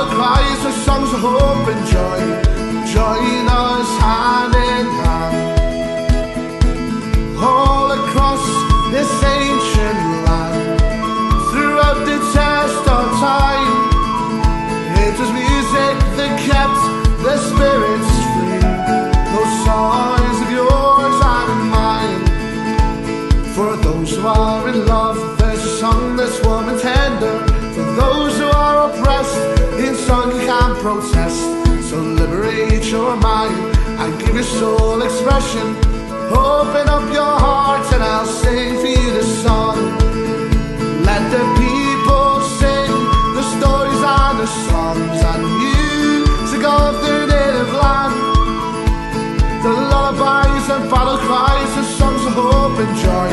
battle cries with songs of hope and joy. Join us hand in hand, all across this ancient land. Throughout the test of time, it was music that kept the spirits free. Those songs of yours and mine. For those who are in love, there's a song that's warm and tender. For those who are oppressed, in song you can't protest. So liberate your mind and give your soul expression. Open up your heart and I'll sing for you the song. Let the people sing the stories and the songs and music of their native land. The lullabies and battle cries and songs of hope and joy.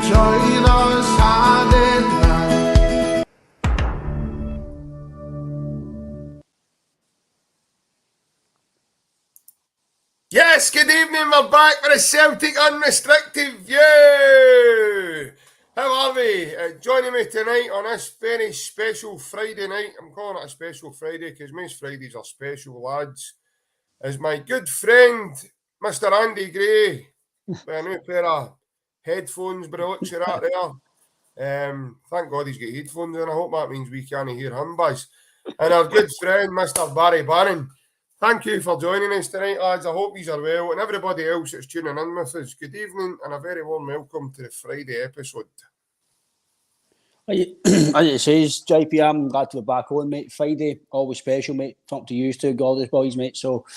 Join us hand in hand. Yes, good evening, we're back for a Celtic Unrestricted View. How are we? Joining me tonight on this very special Friday night, I'm calling it a special Friday because most Fridays are special, lads, is my good friend, Mr. Andy Gray, with a new pair of headphones by the looks of that there. Thank God he's got headphones on. I hope that means we can't hear him, boys. And our good friend, Mr. Barry Bannon. Thank you for joining us tonight, lads. I hope you are well. And everybody else that's tuning in with us, good evening and a very warm welcome to the Friday episode. As it says, JP, I'm glad to be back on, mate. Friday, always special, mate. Talk to you two, Gordon's boys, mate. So,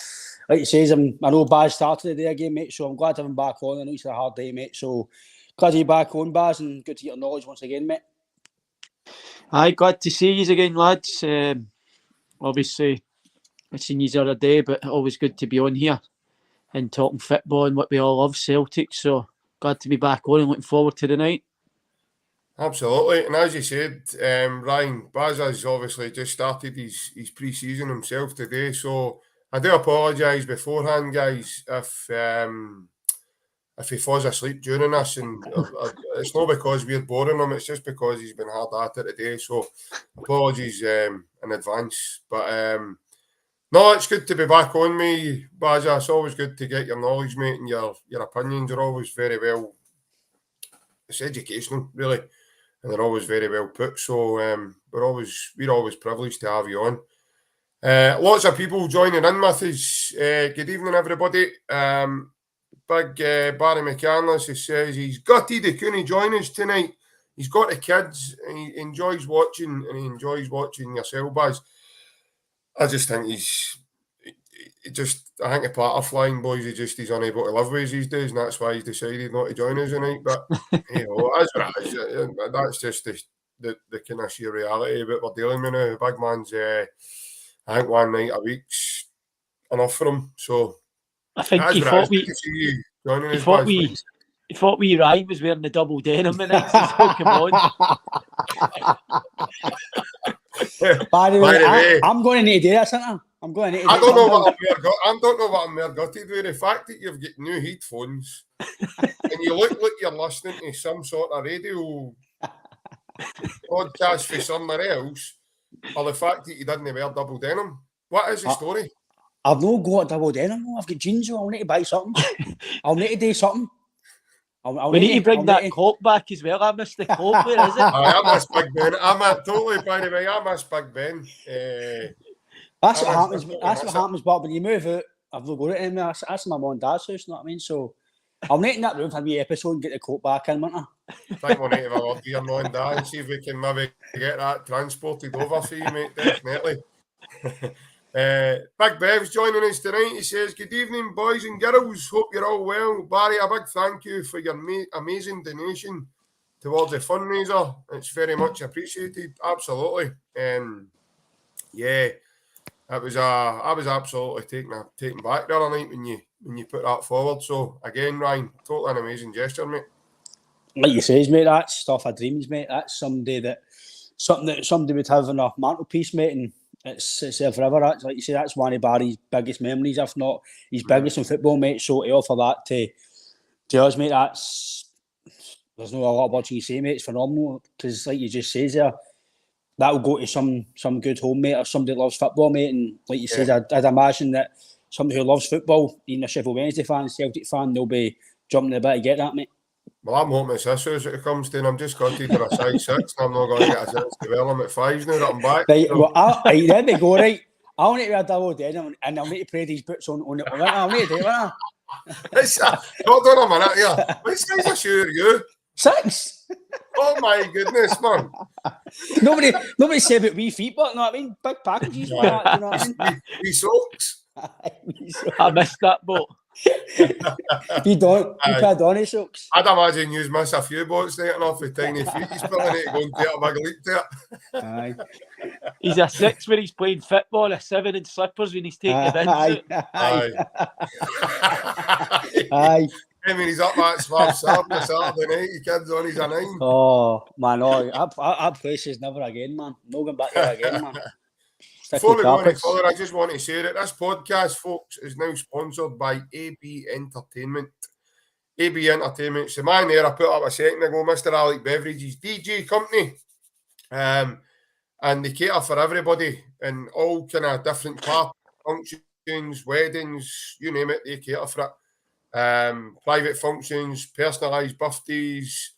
like it says, I know Baz started the day again, mate, so I'm glad to have him back on. I know it's a hard day, mate. So, glad to be back on, Baz, and good to get your knowledge once again, mate. Aye, glad to see you again, lads. Obviously, I've seen you the other day, but always good to be on here and talking football and what we all love, Celtic. So glad to be back on and looking forward to the night. Absolutely. And as you said, Ryan, Baz has obviously just started his pre-season himself today. So I do apologise beforehand, guys, if he falls asleep during this. And it's not because we're boring him, it's just because he's been hard at it today. So apologies in advance. But no, it's good to be back on me, Baza. It's always good to get your knowledge, mate, and your opinions are always very well. It's educational, really, and they're always very well put. So we're always privileged to have you on. Lots of people joining in with us. Good evening, everybody. Big Barry McCandless, he says he's gutted he couldn't join us tonight. He's got the kids and he enjoys watching yourself, Baz. I just think I think the part of flying, boys, he's unable to live with these days, and that's why he's decided not to join us tonight. But you know, that's just the kind of sheer reality of what we're dealing with now. The big man's, I think, one night a week's enough for him. So I think he thought Ryan was wearing the double denim tonight. So come on. By the way, I'm going to need to do that, aren't I? I'm going to need to do I don't know what I'm more gutted with. The fact that you've got new headphones and you look like you're listening to some sort of radio podcast for somewhere else, or the fact that you didn't wear double denim. What is the story? I've not got double denim. I've got jeans, so I'll need to buy something. I'll need to do something. We need to bring that coat back as well. I missed the coat. Where is it? I miss Big Ben. Totally, by the way, I miss Big Ben. That's what happens. That's what happens. But when you move out, I've not got it in there. That's my mum and dad's house. You know what I mean? So I'll need in that room for a wee episode and get the coat back in, won't I? I think we'll need to have a word to your mum and dad and see if we can maybe get that transported over for you, mate. Definitely. Big Bev's joining us tonight. He says, good evening, boys and girls. Hope you're all well. Barry, a big thank you for your amazing donation towards the fundraiser. It's very much appreciated. Absolutely. Yeah, I was absolutely taken back the other night when you put that forward. So again, Ryan, totally an amazing gesture, mate. Like you says, mate, that's stuff of dreams, mate. That's something that somebody would have on a mantelpiece, mate, and it's there forever. That's, like you say, that's one of Barry's biggest memories, if not his biggest in football, mate. So to offer that to us, mate, there's no a lot of words you say, mate. It's phenomenal because, like you just says there, that'll go to some good home, mate, or somebody that loves football, mate. And like you Yeah. said, I'd imagine that somebody who loves football, even a Sheffield Wednesday fan, Celtic fan, they'll be jumping the bit to get that, mate. Well, I'm hoping it's this as it comes to, and I'm just gutted for a size 6, and I'm not going to get a chance to wear them at 5 now that I'm back. Right, So. well, there we go, right. I'll need to wear double denim, and I'll need to pray these boots on it. I'll need to do it, won't I? Hold on a minute here. What size of shoe are you? 6. Oh my goodness, man. Nobody said about wee feet, but you know what I mean? Big packages like that, you know what I mean? Wee socks. I missed that boat. You pair Donny socks. I'd imagine you miss a few boats there enough with tiny feet. He's probably need to go and take a big leap to it. Aye. He's a 6 when he's playing football, a 7 in slippers when he's taking the bins out. Aye. I mean, he's up at Swab Saturday night. He kids on, he's a 9. Oh, man, that place is never again, man. No going back there again, man. Before we go any further, I just want to say that this podcast, folks, is now sponsored by AB Entertainment. AB Entertainment's the man there I put up a second ago, Mr. Alec Beveridge's DJ company. And they cater for everybody in all kind of different party functions, weddings, you name it, they cater for it. Private functions, personalised birthdays,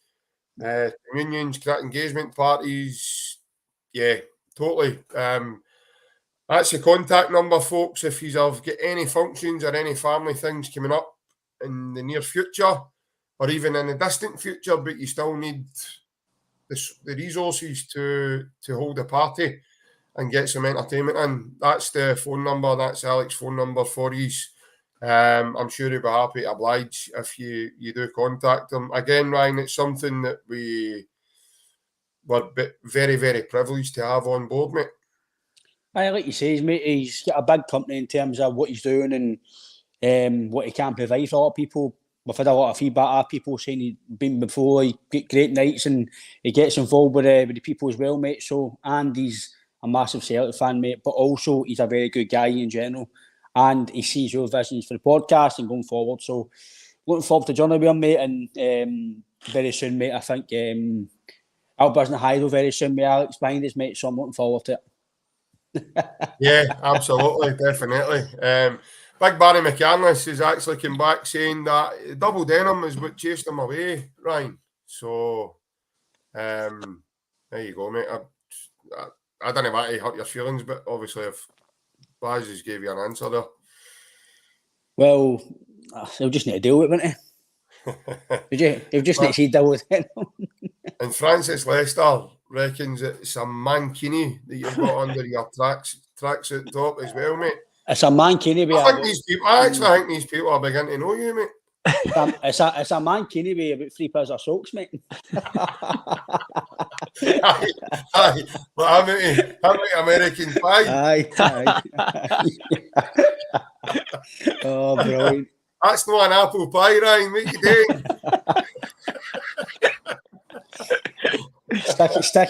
communions, engagement parties. Yeah, totally. That's the contact number, folks. If you have got any functions or any family things coming up in the near future, or even in the distant future, but you still need the resources to hold a party and get some entertainment in, that's the phone number. That's Alec's phone number for you. I'm sure he'll be happy to oblige if you do contact him. Again, Ryan, it's something that we were very, very privileged to have on board, mate. Aye, like you say, mate, he's got a big company in terms of what he's doing and what he can provide for a lot of people. We've had a lot of feedback of people saying he's been before, he get great nights and he gets involved with the people as well, mate. So, and he's a massive Celtic fan, mate, but also he's a very good guy in general. And he sees your visions for the podcast and going forward. So, looking forward to journey with him, mate, and very soon, mate. I think I'll be in the Hydro very soon, mate. Alex behind us, mate. So I'm looking forward to it. Yeah, absolutely, definitely. Big Barry McCandless has actually come back saying that double denim is what chased him away, Ryan. So, there you go, mate. I don't know why to hurt your feelings, but obviously if Baz just gave you an answer there. Well, he'll just need to deal with it, won't he? He'll just need to see double denim. And Francis Lester reckons it's a mankini that you've got under your tracksuit top as well, mate. It's a mankini. I actually think these people are beginning to know you, mate. It's a mankini with about 3 pairs of socks, mate. Aye. But how many American Pie? Aye. Oh, brilliant. That's not an apple pie, Ryan. What you doing?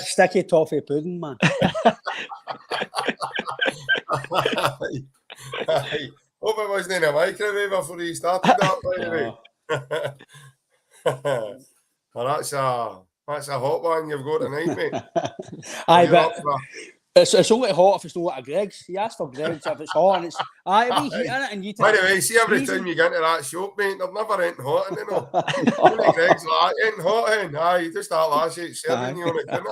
Sticky toffee pudding, man. Aye. Hope it wasn't in a microwave before you started that, by the way. Well, that's a hot one you've got tonight, mate. Aye, but it's only hot if it's not a Greg's. He asked for Greg's if it's hot and it's it'll be heat in it and you take. By the way, see every time you get into that shop, mate, they're never anything hot in it, no. Only Greg's like anything hot in. Aye, you just start last year serving you on it, didn't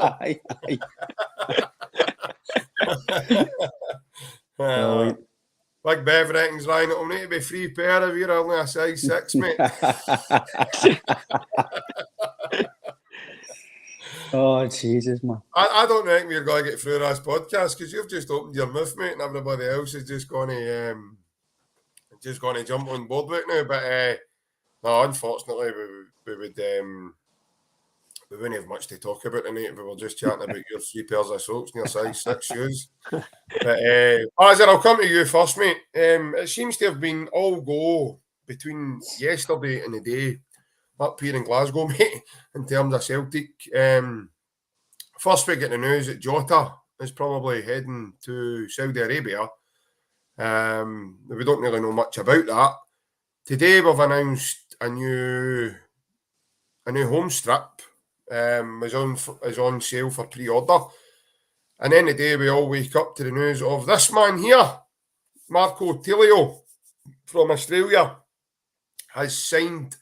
it? Big Bev reckons, Ryan, it'll need to be 3 pair if you're only a size 6, mate. Oh, Jesus, man. I don't reckon we're going to get through this podcast because you've just opened your mouth, mate, and everybody else is just going to jump on board with it now. But no, unfortunately, we wouldn't have much to talk about tonight if we were just chatting about your 3 pairs of socks and your size 6 shoes. But Azar, I'll come to you first, mate. It seems to have been all go between yesterday and the day up here in Glasgow, mate, in terms of Celtic. First we get the news that Jota is probably heading to Saudi Arabia. We don't really know much about that. Today we've announced a new home strip is on sale for pre-order. And then the day we all wake up to the news of this man here, Marco Tilio from Australia, has signed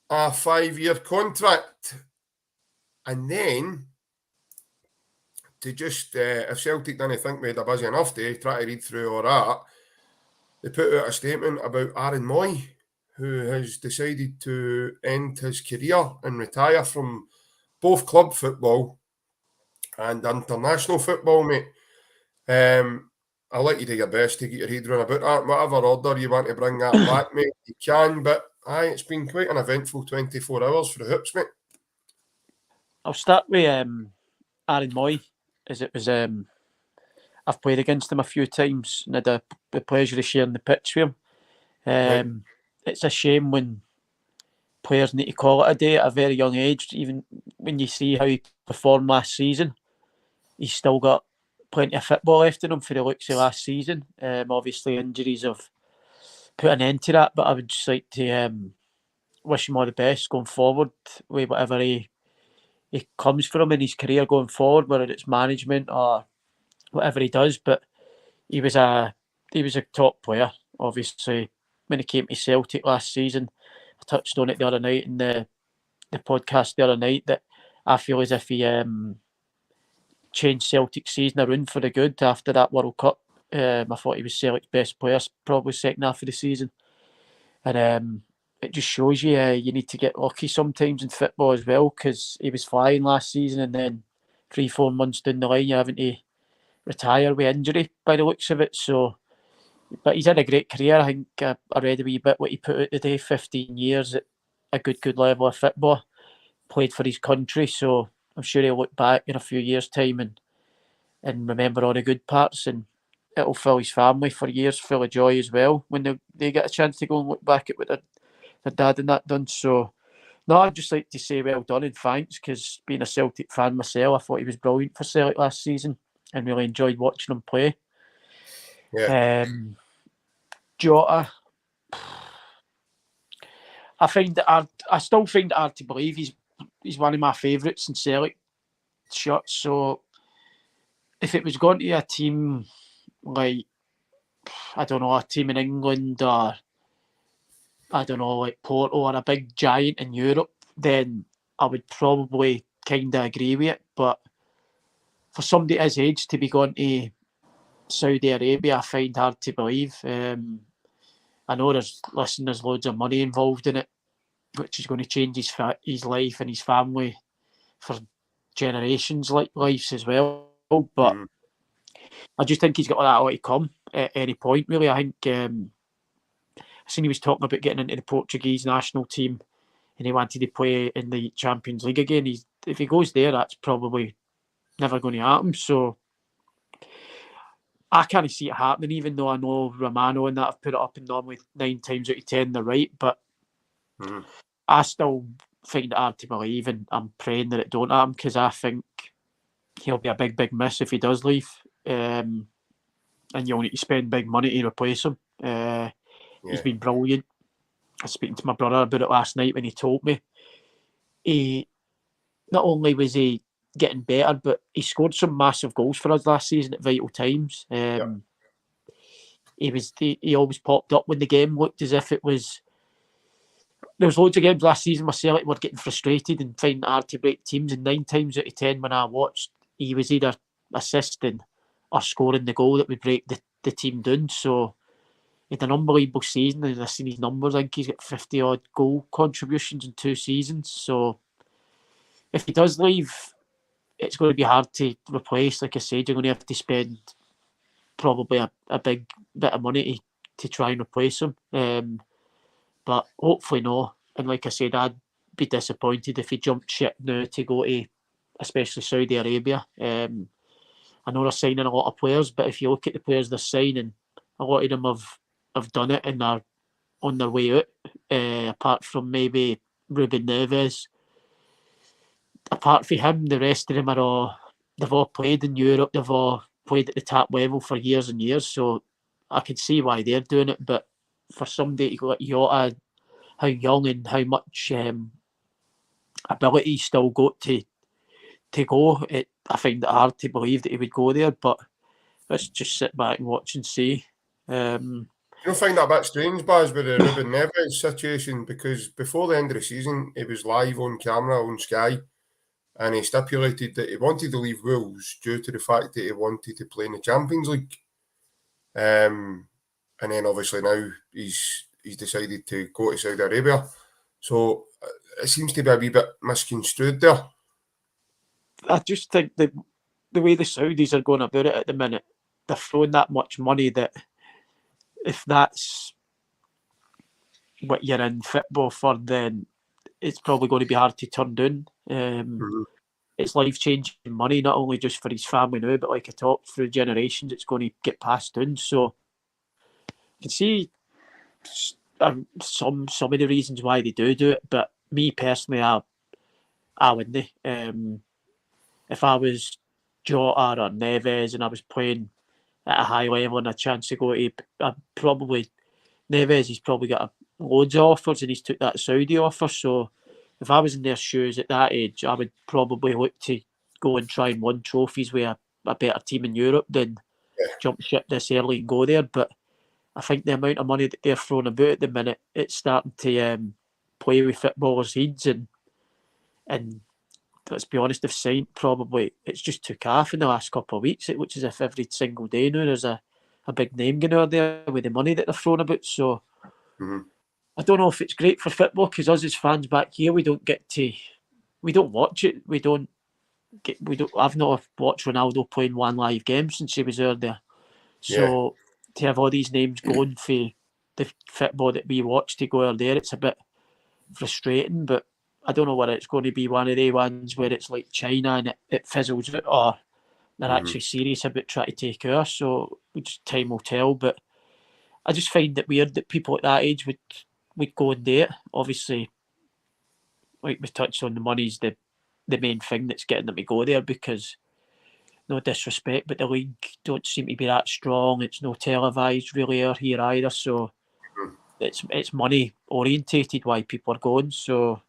a 5-year contract. And then, to just, if Celtic didn't think we had a busy enough day, try to read through all that, they put out a statement about Aaron Moy, who has decided to end his career and retire from both club football and international football, mate. I'll let you do your best to get your head around about that. Whatever order you want to bring that back, mate, you can. But it's been quite an eventful 24 hours for the Hoops, mate. I'll start with Aaron Moy, as it was. I've played against him a few times and had the pleasure of sharing the pitch with him. Right. It's a shame when players need to call it a day at a very young age. Even when you see how he performed last season, he's still got plenty of football left in him for the looks of last season. Obviously, injuries have put an end to that, but I would just like to wish him all the best going forward with whatever he comes from in his career going forward, whether it's management or whatever he does. But he was a top player, obviously, when he came to Celtic last season. I touched on it the other night in the podcast the other night, that I feel as if he changed Celtic's season around for the good after that World Cup. I thought he was Celtic's best player, probably second half of the season. And it just shows you you need to get lucky sometimes in football as well, because he was flying last season and then 3-4 months down the line you're having to retire with injury by the looks of it. So, but he's had a great career. I think I read a wee bit what he put out today, 15 years at a good level of football, played for his country. So I'm sure he'll look back in a few years' time and remember all the good parts, and it'll fill his family for years full of joy as well when they get a chance to go and look back at what their dad and that done. So, no, I'd just like to say well done and thanks, because being a Celtic fan myself, I thought he was brilliant for Celtic last season and really enjoyed watching him play. Yeah. Jota, I still find it hard to believe he's one of my favourites in Celtic shirts. So if it was going to a team like, I don't know, a team in England or I don't know, like Porto or a big giant in Europe, then I would probably kind of agree with it. But for somebody his age to be going to Saudi Arabia, I find hard to believe. I know there's loads of money involved in it, which is going to change his life and his family for generations, like lives as well. But I just think he's got that all to come at any point, really. I think I seen he was talking about getting into the Portuguese national team and he wanted to play in the Champions League again. If he goes there, that's probably never going to happen. So I can't see it happening, even though I know Romano and that have put it up and normally 9 times out of 10 they're right. But I still find it hard to believe, and I'm praying that it don't happen, because I think he'll be a big miss if he does leave. And you'll need to spend big money to replace him. He's been brilliant. I was speaking to my brother about it last night when he told me. He not only was he getting better, but he scored some massive goals for us last season at vital times. He always popped up when the game looked as if it was. There was loads of games last season where Celtic were getting frustrated and finding it hard to break teams, and 9 times out of 10 when I watched, he was either assisting or scoring the goal that would break the team down. So he had an unbelievable season, and I've seen his numbers. I think he's got 50 odd goal contributions in 2 seasons. So if he does leave, it's going to be hard to replace. Like I said, you're going to have to spend probably a big bit of money to try and replace him. But hopefully no. And like I said, I'd be disappointed if he jumped ship now to go to especially Saudi Arabia. I know they're signing a lot of players, but if you look at the players they're signing, a lot of them have done it and are on their way out. Apart from maybe Ruben Neves. Apart from him, the rest of them they've all played in Europe. They've all played at the top level for years and years. So I can see why they're doing it. But for somebody to go at Jota, how young and how much ability he's still got to to go. I find it hard to believe that he would go there, but let's just sit back and watch and see. You don't find that a bit strange, Baz, with the Ruben Neves situation? Because before the end of the season, he was live on camera on Sky, and he stipulated that he wanted to leave Wolves due to the fact that he wanted to play in the Champions League. And then obviously now he's decided to go to Saudi Arabia. So it seems to be a wee bit misconstrued there. I just think that the way the Saudis are going about it at the minute, they're throwing that much money that if that's what you're in football for, then it's probably going to be hard to turn down. It's life-changing money, not only just for his family now, but like I talked, through generations, it's going to get passed down. So you can see some of the reasons why they do it, but me personally, I wouldn't. If I was Jota or Neves and I was playing at a high level and a chance to go to, Neves, he's probably got loads of offers and he's took that Saudi offer. So if I was in their shoes at that age, I would probably look to go and try and win trophies with a better team in Europe than jump ship this early and go there. But I think the amount of money that they're throwing about at the minute, it's starting to play with footballers' heads, and let's be honest, they've signed probably, it's just took off in the last couple of weeks. It looks as if every single day now there's a big name going out there with the money that they're throwing about. So I don't know if it's great for football, because us as fans back here, we don't watch it. I've not watched Ronaldo playing one live game since he was there. So to have all these names going for the football that we watch to go out there, it's a bit frustrating. But I don't know whether it's going to be one of the ones where it's like China and it fizzles out, or they're actually serious about trying to take us. So time will tell. But I just find it weird that people at that age would go and do it. Obviously, like we touched on, the money's the main thing that's getting them to go there, because no disrespect, but the league don't seem to be that strong. It's no televised really out here either. So it's money orientated why people are going. So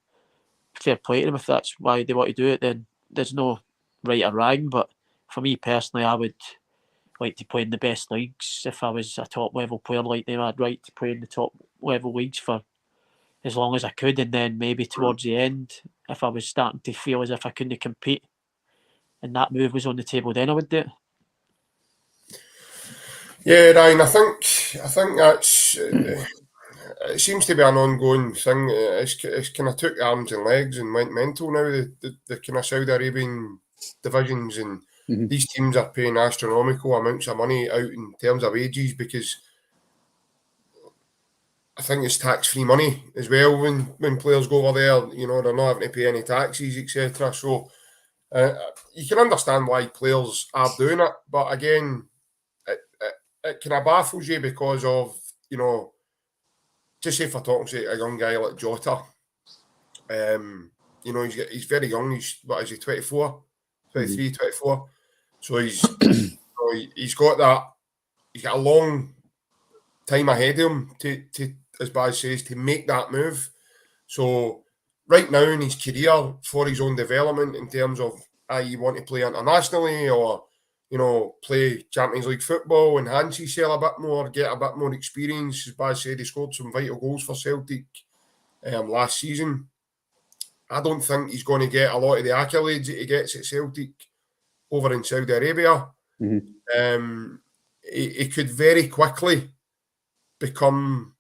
fair play to them. If that's why they want to do it, then there's no right or wrong. But for me personally, I would like to play in the best leagues. If I was a top level player like them, I'd like to play in the top level leagues for as long as I could, and then maybe towards the end, if I was starting to feel as if I couldn't compete and that move was on the table, then I would do it. Yeah, Ryan, I think that's it seems to be an ongoing thing. It's kind of took arms and legs and went mental now. The kind of Saudi Arabian divisions, and these teams are paying astronomical amounts of money out in terms of wages, because I think it's tax-free money as well when players go over there. You know, they're not having to pay any taxes, etc. So you can understand why players are doing it, but again, it kind of baffles you because of, you know, just say if we're talking to a young guy like Jota, you know, he's very young. Is he 24, 23, 24? So he's got that. He's got a long time ahead of him to as Baz says, to make that move. So right now in his career, for his own development, in terms of you want to play internationally, or you know, play Champions League football, enhance himself a bit more, get a bit more experience. As Baz said, he scored some vital goals for Celtic last season. I don't think he's going to get a lot of the accolades that he gets at Celtic over in Saudi Arabia. He could very quickly become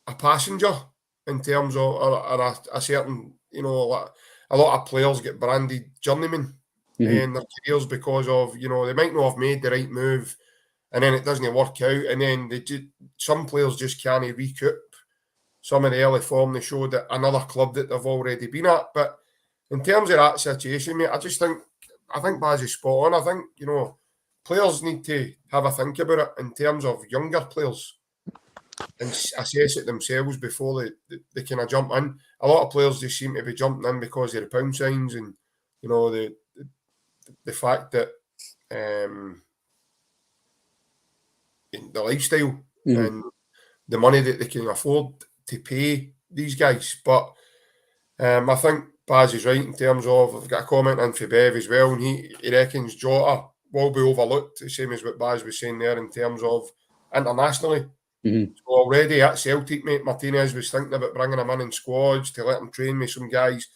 a passenger in terms of a certain, you know, a lot of players get branded journeymen in their careers because of, you know, they might not have made the right move and then it doesn't work out, and then some players just can't recoup some of the early form they showed at another club that they've already been at. But in terms of that situation, mate, I think Baz is spot on. I think, you know, players need to have a think about it in terms of younger players and assess it themselves before they kind of jump in. A lot of players just seem to be jumping in because of the pound signs and, you know, the fact that the lifestyle and the money that they can afford to pay these guys. But I think Baz is right in terms of, I've got a comment in for Bev as well, and he reckons Jota will be overlooked, the same as what Baz was saying there in terms of internationally. Mm-hmm. So already at Celtic, mate, Martinez was thinking about bringing him in squads to let him train with some guys,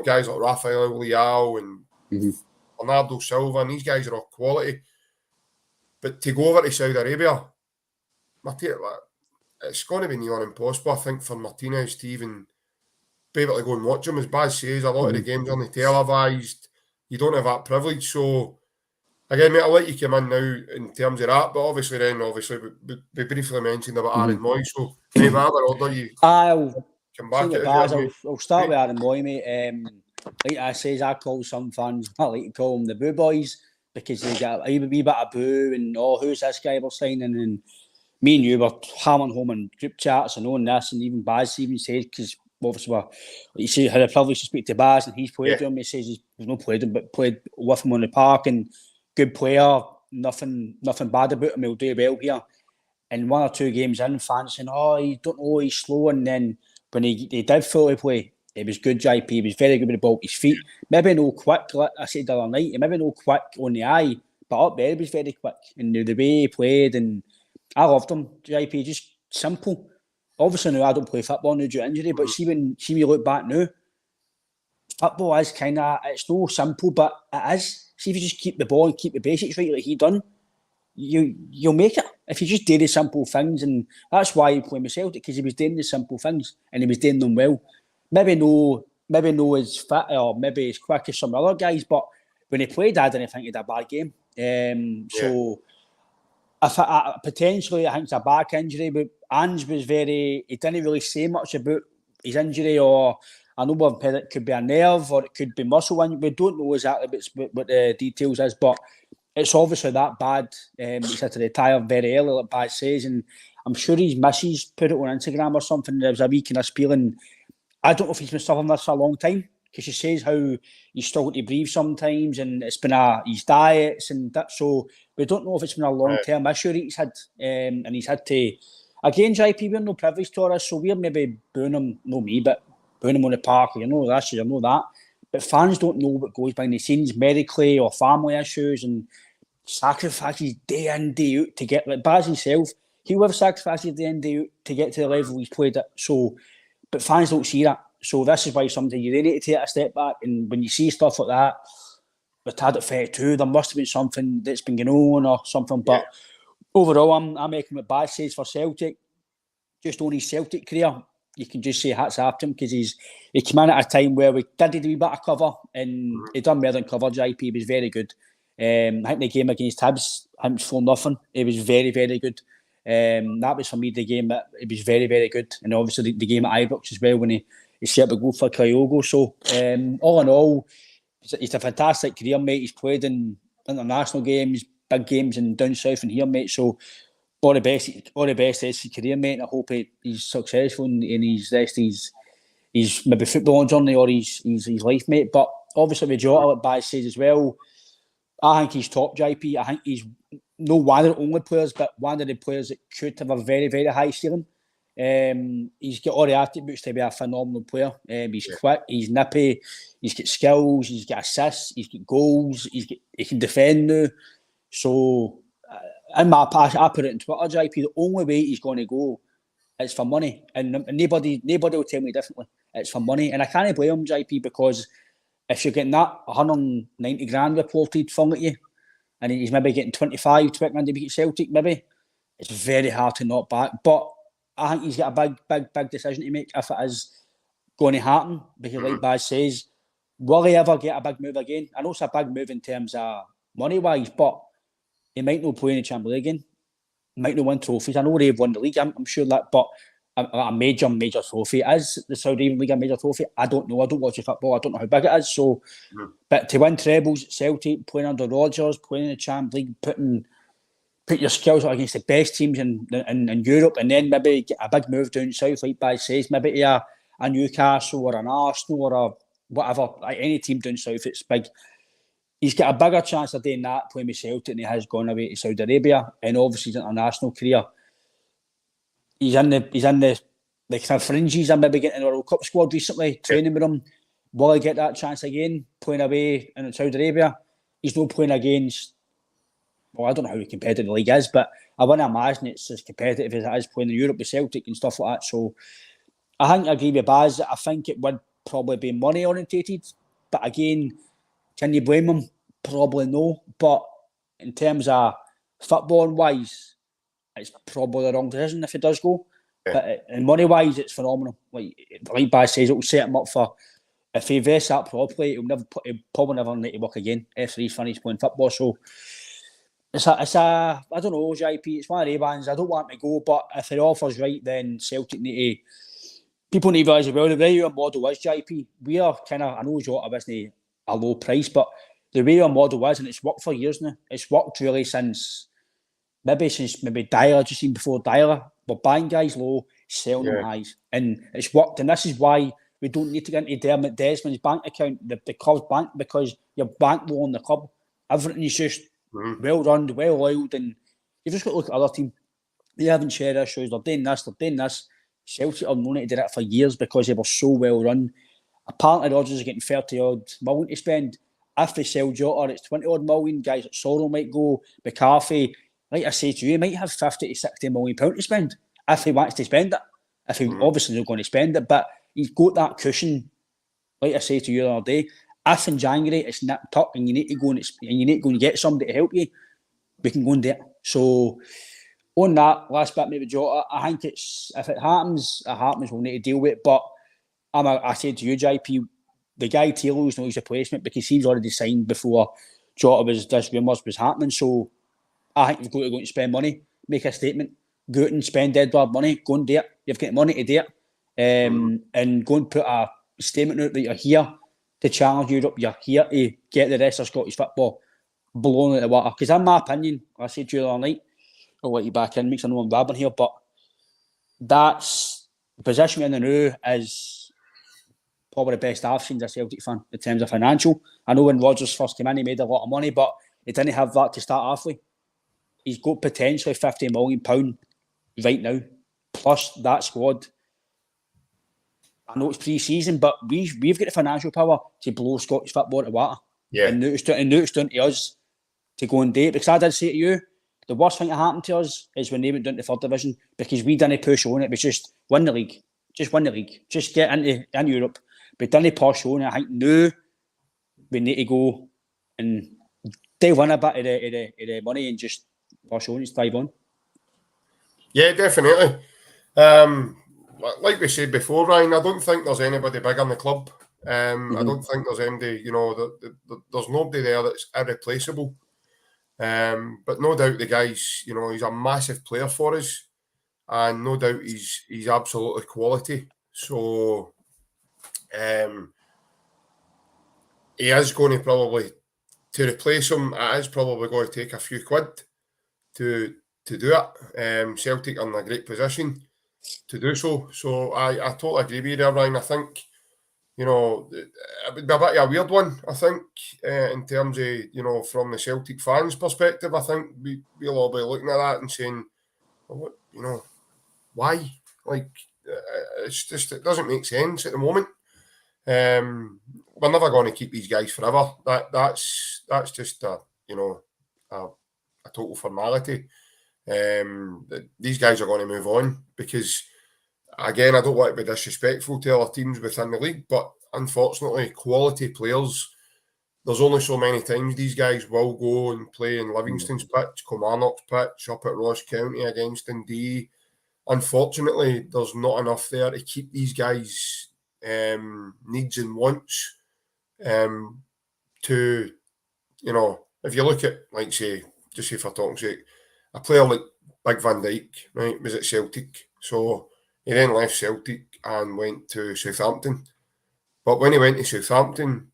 guys like Rafael Leao and Bernardo Silva, and these guys are of quality. But to go over to Saudi Arabia, it's going to be near impossible, I think, for Martinez to even be able to go and watch them. As Baz says, a lot of the games aren't televised. You don't have that privilege. So, again, mate, I'll let you come in now in terms of that. But obviously, we briefly mentioned about Aaron Moy. So, maybe whatever order you I'll come back at Baz, it. I'll start with Aaron Moy, mate. Like I says, I call some fans, I like to call them the Boo Boys, because they get a wee bit of boo and, who's this guy we're signing? And me and you were hammering home in group chats and knowing this, and even Baz even said, because obviously you see, had a privilege to speak to Baz, and he's played with him. He says he's not played him, but played with him on the park, and good player, nothing bad about him. He'll do well here. And 1 or 2 games in, fans saying, you don't know, he's slow. And then when he did fully play, he was good, JP. He was very good with the ball at his feet. Maybe no quick, like I said the other night, maybe no quick on the eye, but up there he was very quick. And the way he played, and I loved him, JP, just simple. Obviously now I don't play football now due to injury, but see when you look back now, football is kind of, it's no simple, but it is. See if you just keep the ball and keep the basics right like he done, you'll make it. If you just do the simple things, and that's why he played with Celtic, because he was doing the simple things and he was doing them well. Maybe no as fit or maybe as quick as some other guys, but when he played, I didn't think he had a bad game. So if potentially I think it's a back injury, but Ange was he didn't really say much about his injury, or I know it could be a nerve or it could be muscle injury. We don't know exactly what the details is, but it's obviously that bad. He's had to retire very early, like Baz says, and I'm sure his missus put it on Instagram or something. There was a wee kind of spelling. I don't know if he's been suffering this for a long time, because she says how he's struggling to breathe sometimes, and it's been his diets and that. So we don't know if it's been a long-term issue that he's had, and he's had to. Again, JP, we're no privileged to us, so we're maybe booing him, not me, but booing him on the park. This, that. But fans don't know what goes behind the scenes medically or family issues, and sacrifices day in, day out to get, like Baz himself, he will have sacrifices day in, day out to get to the level he's played at. So, but fans don't see that. So this is why sometimes you really need to take a step back. And when you see stuff like that, with Tad at 32, there must have been something that's been going on or something. But overall, I'm making what Baz says for Celtic. Just on his Celtic career, you can just say hats off to him, because he came in at a time where we did a wee bit of cover, and he done better than cover. JP, he was very good. I think the game against Hibs, it was 4-0. It was very, very good. That was for me the game that it was very, very good. And obviously the game at Ibrox as well, when he set up a goal for Kyogo. So all in all, he's a fantastic career, mate. He's played in international games, big games, and down south and here, mate. So all the best to his career, mate. I hope he's successful in his rest of his maybe footballing journey or his life, mate. But obviously with Jota, like Baz says as well, I think he's top, JP. I think he's no one of the only players, but one of the players that could have a very, very high ceiling. He's got all the attributes to be a phenomenal player. He's quick, he's nippy, he's got skills, he's got assists, he's got goals, he can defend now. So, in my past, I put it on Twitter, JP, the only way he's going to go is for money. And nobody will tell me differently. It's for money. And I can't blame him, JP, because if you're getting that 190 grand reported flung at you, and he's maybe getting 25 grand to be at Celtic, maybe, it's very hard to knock back. But I think he's got a big decision to make if it is going to happen. Because like Baz says, will he ever get a big move again? I know it's a big move in terms of money-wise, but he might not play in the Champions League again. He might not win trophies. I know they've won the league, I'm sure that, but a major trophy. Is the Saudi Arabia League a major trophy? I don't know. I don't watch the football. I don't know how big it is. So, but to win trebles at Celtic, playing under Rodgers, playing in the Champions League, put your skills up against the best teams in Europe, and then maybe get a big move down south, like Baz says, maybe to a Newcastle or an Arsenal or a whatever, like any team down south, it's big. He's got a bigger chance of doing that playing with Celtic than he has gone away to Saudi Arabia, and obviously his international career. He's in the kind of fringes. I'm maybe getting in the World Cup squad recently, training with him. will he get that chance again playing away in Saudi Arabia? He's not playing against. Well, I don't know how competitive the league is, but I wouldn't imagine it's as competitive as it is playing in Europe with Celtic and stuff like that. So I think I agree with Baz. I think it would probably be money orientated, but again, can you blame him? Probably no. But in terms of footballing wise, it's probably the wrong decision if it does go. Yeah. But in money wise, it's phenomenal. Like Baz says, it will set him up for. If he invests that properly, he'll probably never need to work again after he's finished playing football. So it's a I don't know, JP. It's one of the bands. I don't want him to go, but if the offer's right, then Celtic need to. People need to realise as well the way our model is, JP. We are kind of. I know Jota isn't a low price, but the way our model is, and it's worked for years now. It's worked really since Dyer, just seen before Dyer. We're buying guys low, selling them highs, and it's worked. And this is why we don't need to get into Dermot Desmond's bank account, the club's bank, because you're bank low on the club. Everything is just well run, well oiled, and you've just got to look at other teams. They haven't shared issues. They're doing this. Celtic are known to do that for years because they were so well run. Apparently, Rodgers are getting 30 odd million to spend. If they sell Jota, it's 20 odd million. Guys like Sorrell might go, McCarthy. Like I say to you, he might have 50 to 60 million pounds to spend if he wants to spend it. If he obviously not going to spend it, but he's got that cushion. Like I say to you the other day, if in January it's nipped up and you need to go and get somebody to help you, we can go and do it. So on that last bit, maybe Jota, I think it's if it happens, we'll need to deal with it. But I said to you, JP, the guy Taylor's not his replacement because he's already signed before Jota this rumours was happening. So I think you've got to go and spend money, make a statement, go out and spend Edward money, go and do it. You've got money to do it. And go and put a statement out that you're here to challenge Europe, you're here to get the rest of Scottish football blown out of the water. Because in my opinion, I said to you the other night, I'll let you back in, makes I know I'm babbling here, but that's the position we're in now is probably the best I've seen as a Celtic fan in terms of financial. I know when Rodgers first came in, he made a lot of money, but he didn't have that to start off with. He's got potentially £50 million right now, plus that squad. I know it's pre-season, but we've got the financial power to blow Scottish football to water. Yeah. And now it's down to us to go and do it. Because I did say to you, the worst thing that happened to us is when they went down to third division because we didn't push on it. It was just win the league. Just win the league. Just get into Europe. We didn't push on it. I think now we need to go and they win a bit of the money and just push on and strive on. Yeah, definitely. Like we said before, Ryan, I don't think there's anybody big in the club. I don't think there's anybody, there's nobody there that's irreplaceable. But no doubt the guy's, he's a massive player for us, and no doubt he's absolutely quality. So he is going to probably, to replace him, it is probably going to take a few quid to do it. Celtic are in a great position to do so. So I totally agree with you there, Ryan. I think, it would be a bit of a weird one, I think, in terms of, from the Celtic fans' perspective. I think we'll all be looking at that and saying, well, why? Like, it's just, it doesn't make sense at the moment. We're never going to keep these guys forever. That's just a total formality. These guys are going to move on because, again, I don't want to be disrespectful to other teams within the league, but unfortunately, quality players, there's only so many times these guys will go and play in Livingston's pitch, Kilmarnock's pitch, up at Ross County against Dundee. Unfortunately, there's not enough there to keep these guys' needs and wants to, if you look at, like, say, just say for talking's sake, a player like Big Van Dijk, right, was at Celtic. So he then left Celtic and went to Southampton. But when he went to Southampton,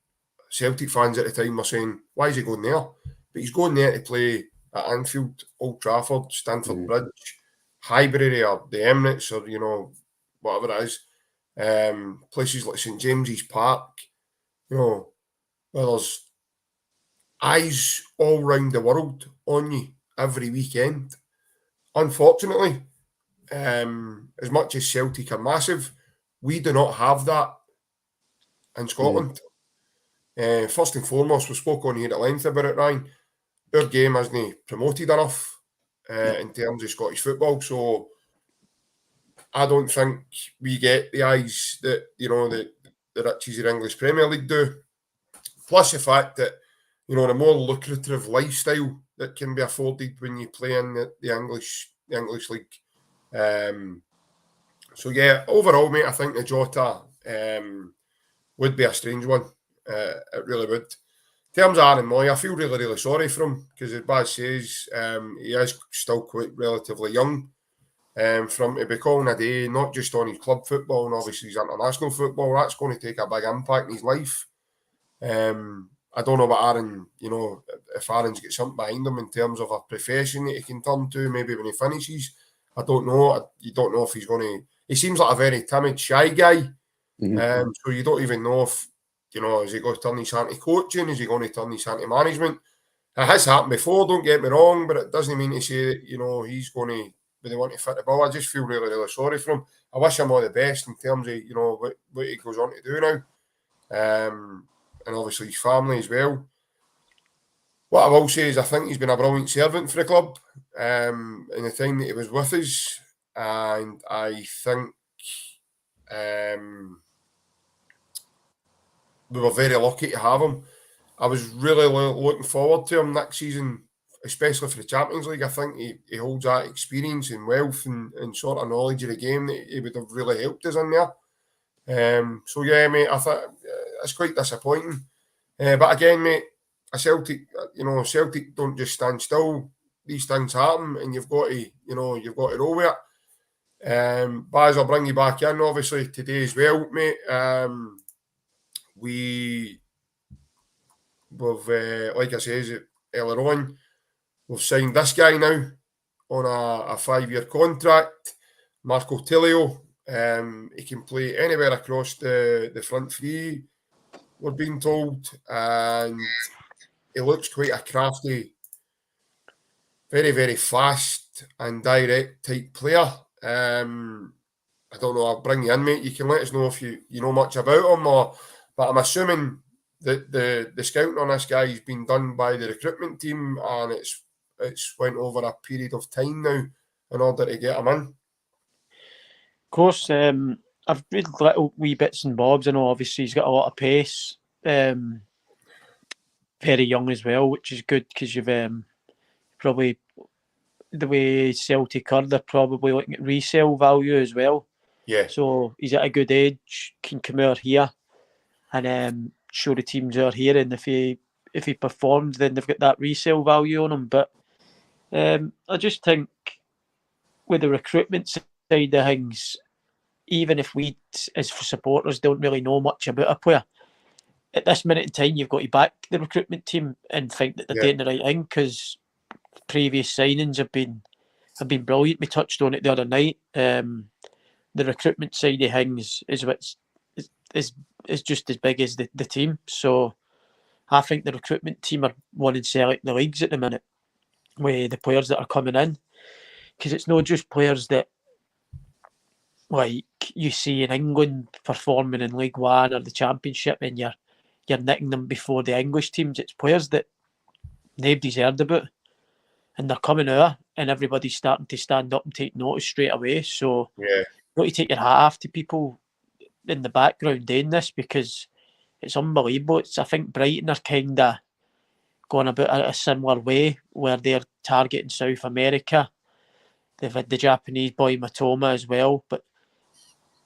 Celtic fans at the time were saying, why is he going there? But he's going there to play at Anfield, Old Trafford, Stamford Bridge, Highbury or the Emirates or, whatever it is. Places like St James's Park, where there's eyes all round the world on you every weekend. Unfortunately, as much as Celtic are massive, we do not have that in Scotland. First and foremost, we spoke on here at length about it, Ryan. Our game isn't promoted enough in terms of Scottish football, so I don't think we get the eyes that, you know, the riches of the English Premier League do. Plus the fact that, you know, the more lucrative lifestyle that can be afforded when you play in the English League. So yeah, overall, mate, I think the Jota would be a strange one. It really would. In terms of Aaron Moy, I feel really, really sorry for him because, as Baz says, he is still quite relatively young. For him to be calling a day, not just on his club football and obviously his international football, that's going to take a big impact in his life. I don't know about Aaron, you know, if Aaron's got something behind him in terms of a profession that he can turn to, maybe when he finishes. I don't know. You don't know if he's going to. He seems like a very timid, shy guy. So you don't even know if, you know, is he going to turn his hand to coaching? Is he going to turn his hand to management? It has happened before, don't get me wrong, but it doesn't mean to say that, you know, he's going to, when they want to fit the ball. I just feel really, really sorry for him. I wish him all the best in terms of, you know, what he goes on to do now. And obviously his family as well. What I will say is I think he's been a brilliant servant for the club in the time that he was with us. And I think we were very lucky to have him. I was really looking forward to him next season, especially for the Champions League. I think he holds that experience and wealth and sort of knowledge of the game that he would have really helped us in there. So yeah, mate, I thought it's quite disappointing. But again, mate, Celtic don't just stand still. These things happen, and you've got to roll with it. Baz, I'll bring you back in obviously today as well, mate. We've like I said earlier on, we've signed this guy now on a 5-year contract, Marco Tilio. He can play anywhere across the front three, we're being told, and he looks quite a crafty, very, very fast and direct type player. I don't know, I'll bring you in, mate. You can let us know if you know much about him, but I'm assuming that the scouting on this guy has been done by the recruitment team, and it's went over a period of time now in order to get him in. Of course, I've read little wee bits and bobs. I know obviously he's got a lot of pace. Very young as well, which is good because you've probably, the way Celtic are, they're probably looking at resale value as well. Yeah. So he's at a good age, can come out here and show the teams out here, and if he performs, then they've got that resale value on him. But I just think with the recruitment side of things, even if we as supporters don't really know much about a player, at this minute in time you've got to back the recruitment team and think that they're doing the right thing, because previous signings have been brilliant. We touched on it the other night. The recruitment side of things is just as big as the team. So I think the recruitment team are winning select the leagues at the minute with the players that are coming in, because it's not just players that like you see in England performing in League One or the Championship and you're nicking them before the English teams. It's players that nobody's heard about, and they're coming out, and everybody's starting to stand up and take notice straight away. So you've got to take your hat off to people in the background doing this, because it's unbelievable. I think Brighton are kind of going about a similar way, where they're targeting South America. They've had the Japanese boy Matoma as well. But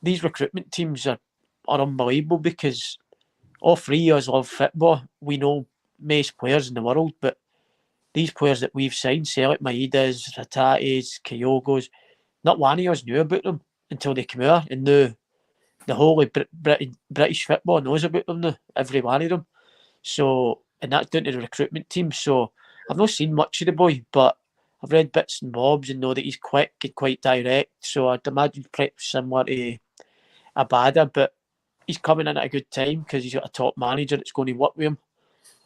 these recruitment teams are unbelievable, because all three of us love football. We know most players in the world, but these players that we've signed, Celtic, Maidas, Ratates, Kyogos, not one of us knew about them until they came out, and now the whole of British football knows about them now, every one of them. So, and that's down to the recruitment team. So I've not seen much of the boy, but I've read bits and bobs and know that he's quick and quite direct. So I'd imagine pretty similar to Abada, but he's coming in at a good time because he's got a top manager that's going to work with him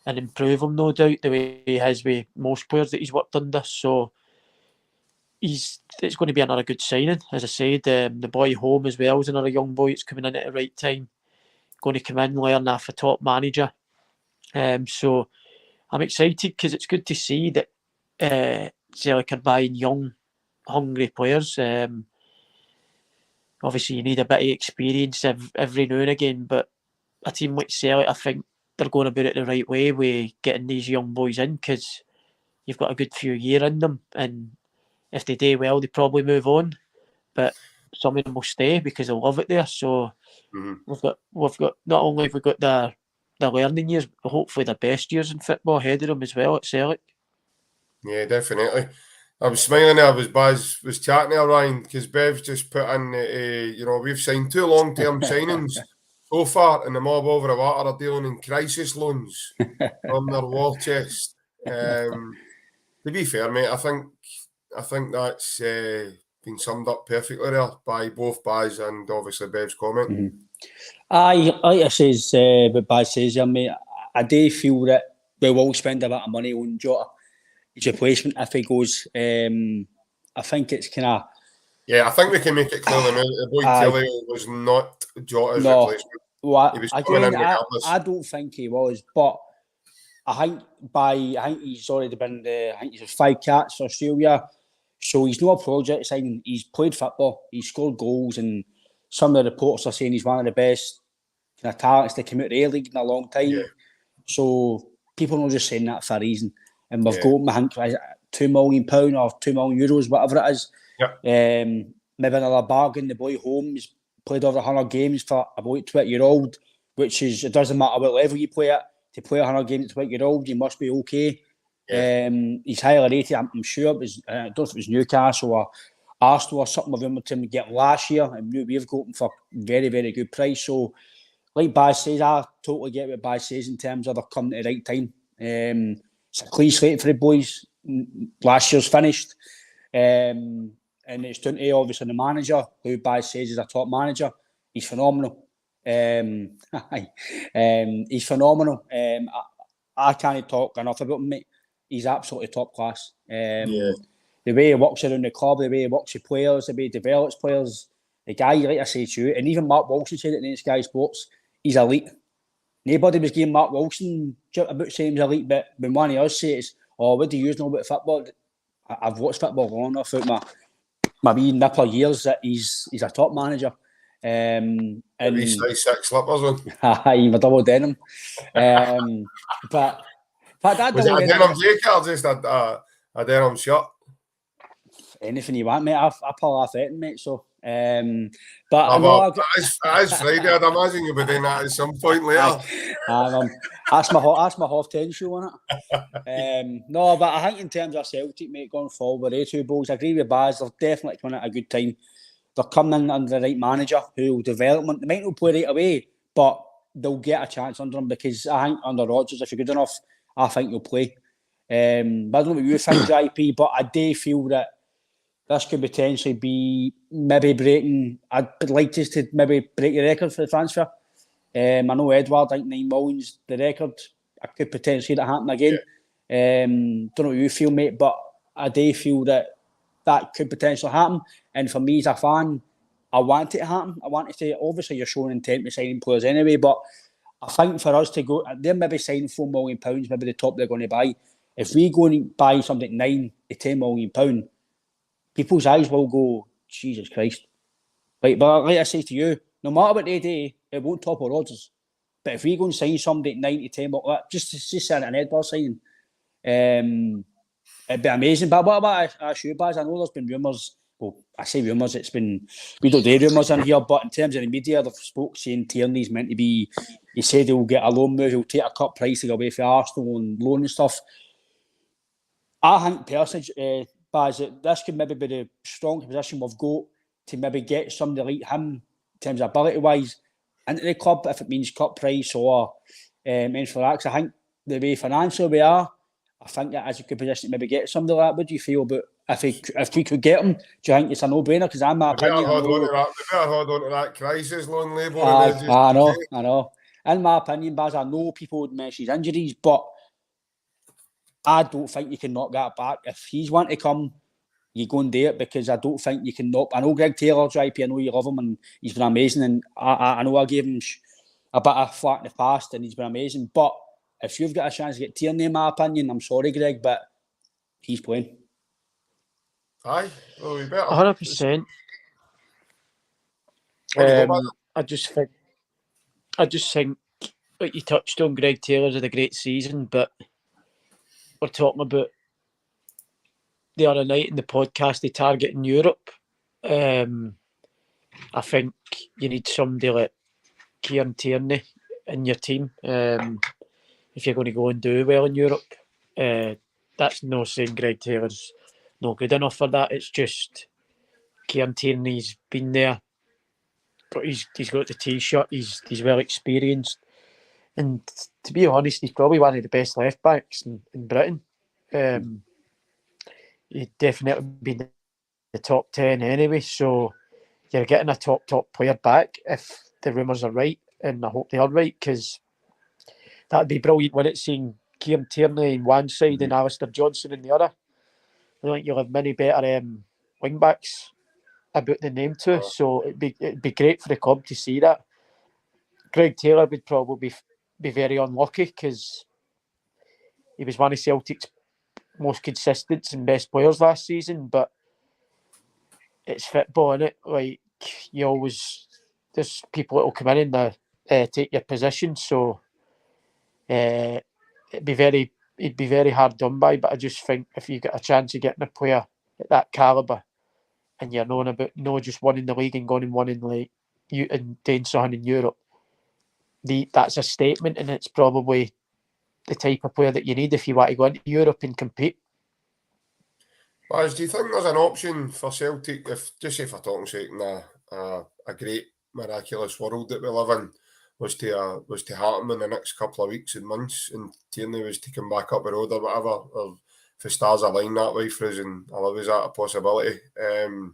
and improve him, no doubt, the way he has with most players that he's worked under. So it's going to be another good signing. As I said, the boy Home as well is another young boy that's coming in at the right time. going to come in, learn off a top manager. So I'm excited because it's good to see that Celtic are buying young, hungry players. Obviously, you need a bit of experience every now and again, but a team like Celtic, I think they're going about it the right way with getting these young boys in, because you've got a good few years in them, and if they do well, they probably move on. But some of them will stay because they love it there. So we've got not only have we got the learning years, but hopefully the best years in football ahead of them as well at Celtic. Yeah, definitely. I was smiling there, Baz was chatting there, Ryan, because Bev's just put in, we've signed 2 long-term signings so far, and the mob over the water are dealing in crisis loans from their war chest. To be fair, mate, I think that's been summed up perfectly there by both Baz and obviously Bev's comment. Aye, like I says, what Baz says here, mate, I do feel that we will spend a bit of money on Jota. His replacement if he goes. I think it's kind of... Yeah, I think we can make it clear now that the boy Kelly was not Jota's replacement. Well, he was again, I don't think he was, but I think he's already been I think he's 5 caps for Australia, so he's not a project signing. He's played football, he's scored goals, and some of the reports are saying he's one of the best kind of talents to come out of the A-League in a long time. Yeah. So people are not just saying that for a reason. And we've got him, I think, £2 million or €2 million, whatever it is. Yeah. Maybe another bargain. The boy Holmes played over 100 games for about 20-year-old, which is, it doesn't matter what level you play at. To play 100 games at 20-year-old, you must be okay. Yeah. He's highly rated. I'm sure it was, I don't know if it was Newcastle or Arsenal or something. We've been to get him last year, and we've got him for very, very good price. So, like Baz says, I totally get what Baz says in terms of they're coming at the right time. It's a clean slate for the boys. Last year's finished. And it's down to obviously the manager, who Baz says is a top manager. He's phenomenal. He's phenomenal. I can't talk enough about him, mate. He's absolutely top class. The way he works around the club, the way he works with players, the way he develops players. The guy, like I say to you, and even Mark Wilson said it in Sky Sports, he's elite. Nobody was giving Mark Wilson about saying he's elite, but when one of us says, what do you know about football? I've watched football long enough out my wee nipper years that he's a top manager. And he's size 6 slippers on. Aye, my double denim. But that was it a denim jacket or just a denim shirt? Anything you want, mate. I pull off it, mate. So, but it is Friday. I'd imagine you'll be doing that at some point later. That's my half-10 show on it. No, but I think in terms of Celtic, mate, going forward, with 2 Bhoys, I agree with Baz. They're definitely coming at a good time. They're coming in under the right manager who will develop them. They might not play right away, but they'll get a chance under him, because I think under Rodgers, if you're good enough, I think you'll play. But I don't know what you think, JP, but I do feel that this could potentially be maybe breaking... I'd like us to maybe break the record for the transfer. I know Edward, I think 9 million's the record. I could potentially see that happen again. Don't know what you feel, mate, but I do feel that could potentially happen. And for me as a fan, I want it to happen. I want it to... Obviously, you're showing intent with signing players anyway, but I think for us to go... They're maybe signing £4 million, maybe the top they're going to buy. If we go and buy something 9 to £10 million, people's eyes will go, Jesus Christ. But like I say to you, no matter what they do, it won't topple Rodgers. But if we go and sign somebody at 9 to 10, just sign an Edward signing, it'd be amazing. But what about I ask you, Baz? I know there's been rumours. Well, I say rumours, we don't do rumours in here, but in terms of the media, they've spoke saying Tierney's meant to be, he said he'll get a loan move, he'll take a cut price to go away for Arsenal and loan and stuff. I think personally, Baz, this could maybe be the strong position we've got to maybe get somebody like him, in terms of ability-wise, into the club, if it means cut price or anything like that. I think the way financially we are, I think that is a good position to maybe get somebody like that. What do you feel about if we could get him? Do you think it's a no-brainer? Because I'm my opinion. We better hold on to that crisis loan label. I know. In my opinion, Baz, I know people would mention his injuries, but I don't think you can knock that back. If he's want to come, you go and do it, because I don't think you can knock... I know Greg Taylor, JP, I know you love him and he's been amazing, and I know I gave him a bit of flack in the past, and he's been amazing. But if you've got a chance to get Tierney, in my opinion, I'm sorry, Greg, but he's playing. Aye, well, we better. 100%. I just think, like you touched on, Greg Taylor's had a great season, but we're talking about the other night in the podcast, the target in Europe. I think you need somebody like Kieran Tierney in your team if you're going to go and do well in Europe. That's no saying Greg Taylor's not good enough for that. It's just Kieran Tierney's been there, but he's got the T-shirt. He's well experienced, and to be honest, he's probably one of the best left backs in Britain. He'd definitely be in the top 10 anyway. So you're getting a top player back if the rumours are right, and I hope they are right, because that'd be brilliant when it's seeing Kieran Tierney on one side and Alistair Johnson on the other. I don't think you'll have many better wing backs about the name to, so it'd be great for the club to see that. Greg Taylor would probably be very unlucky because he was one of Celtic's most consistent and best players last season, but it's football, innit? Like, you always, there's people that will come in and take your position, so he'd be very hard done by. But I just think if you get a chance of getting a player at that calibre and you're known about not just winning the league and going and winning like you and doing something in Europe, that's a statement, and it's probably the type of player that you need if you want to go into Europe and compete. Baz, do you think there's an option for Celtic, if for talking sake in a great miraculous world that we live in, was to happen in the next couple of weeks and months, and Tierney was to come back up the road or whatever, or if the stars align that way for us, and I love, is that a possibility? Do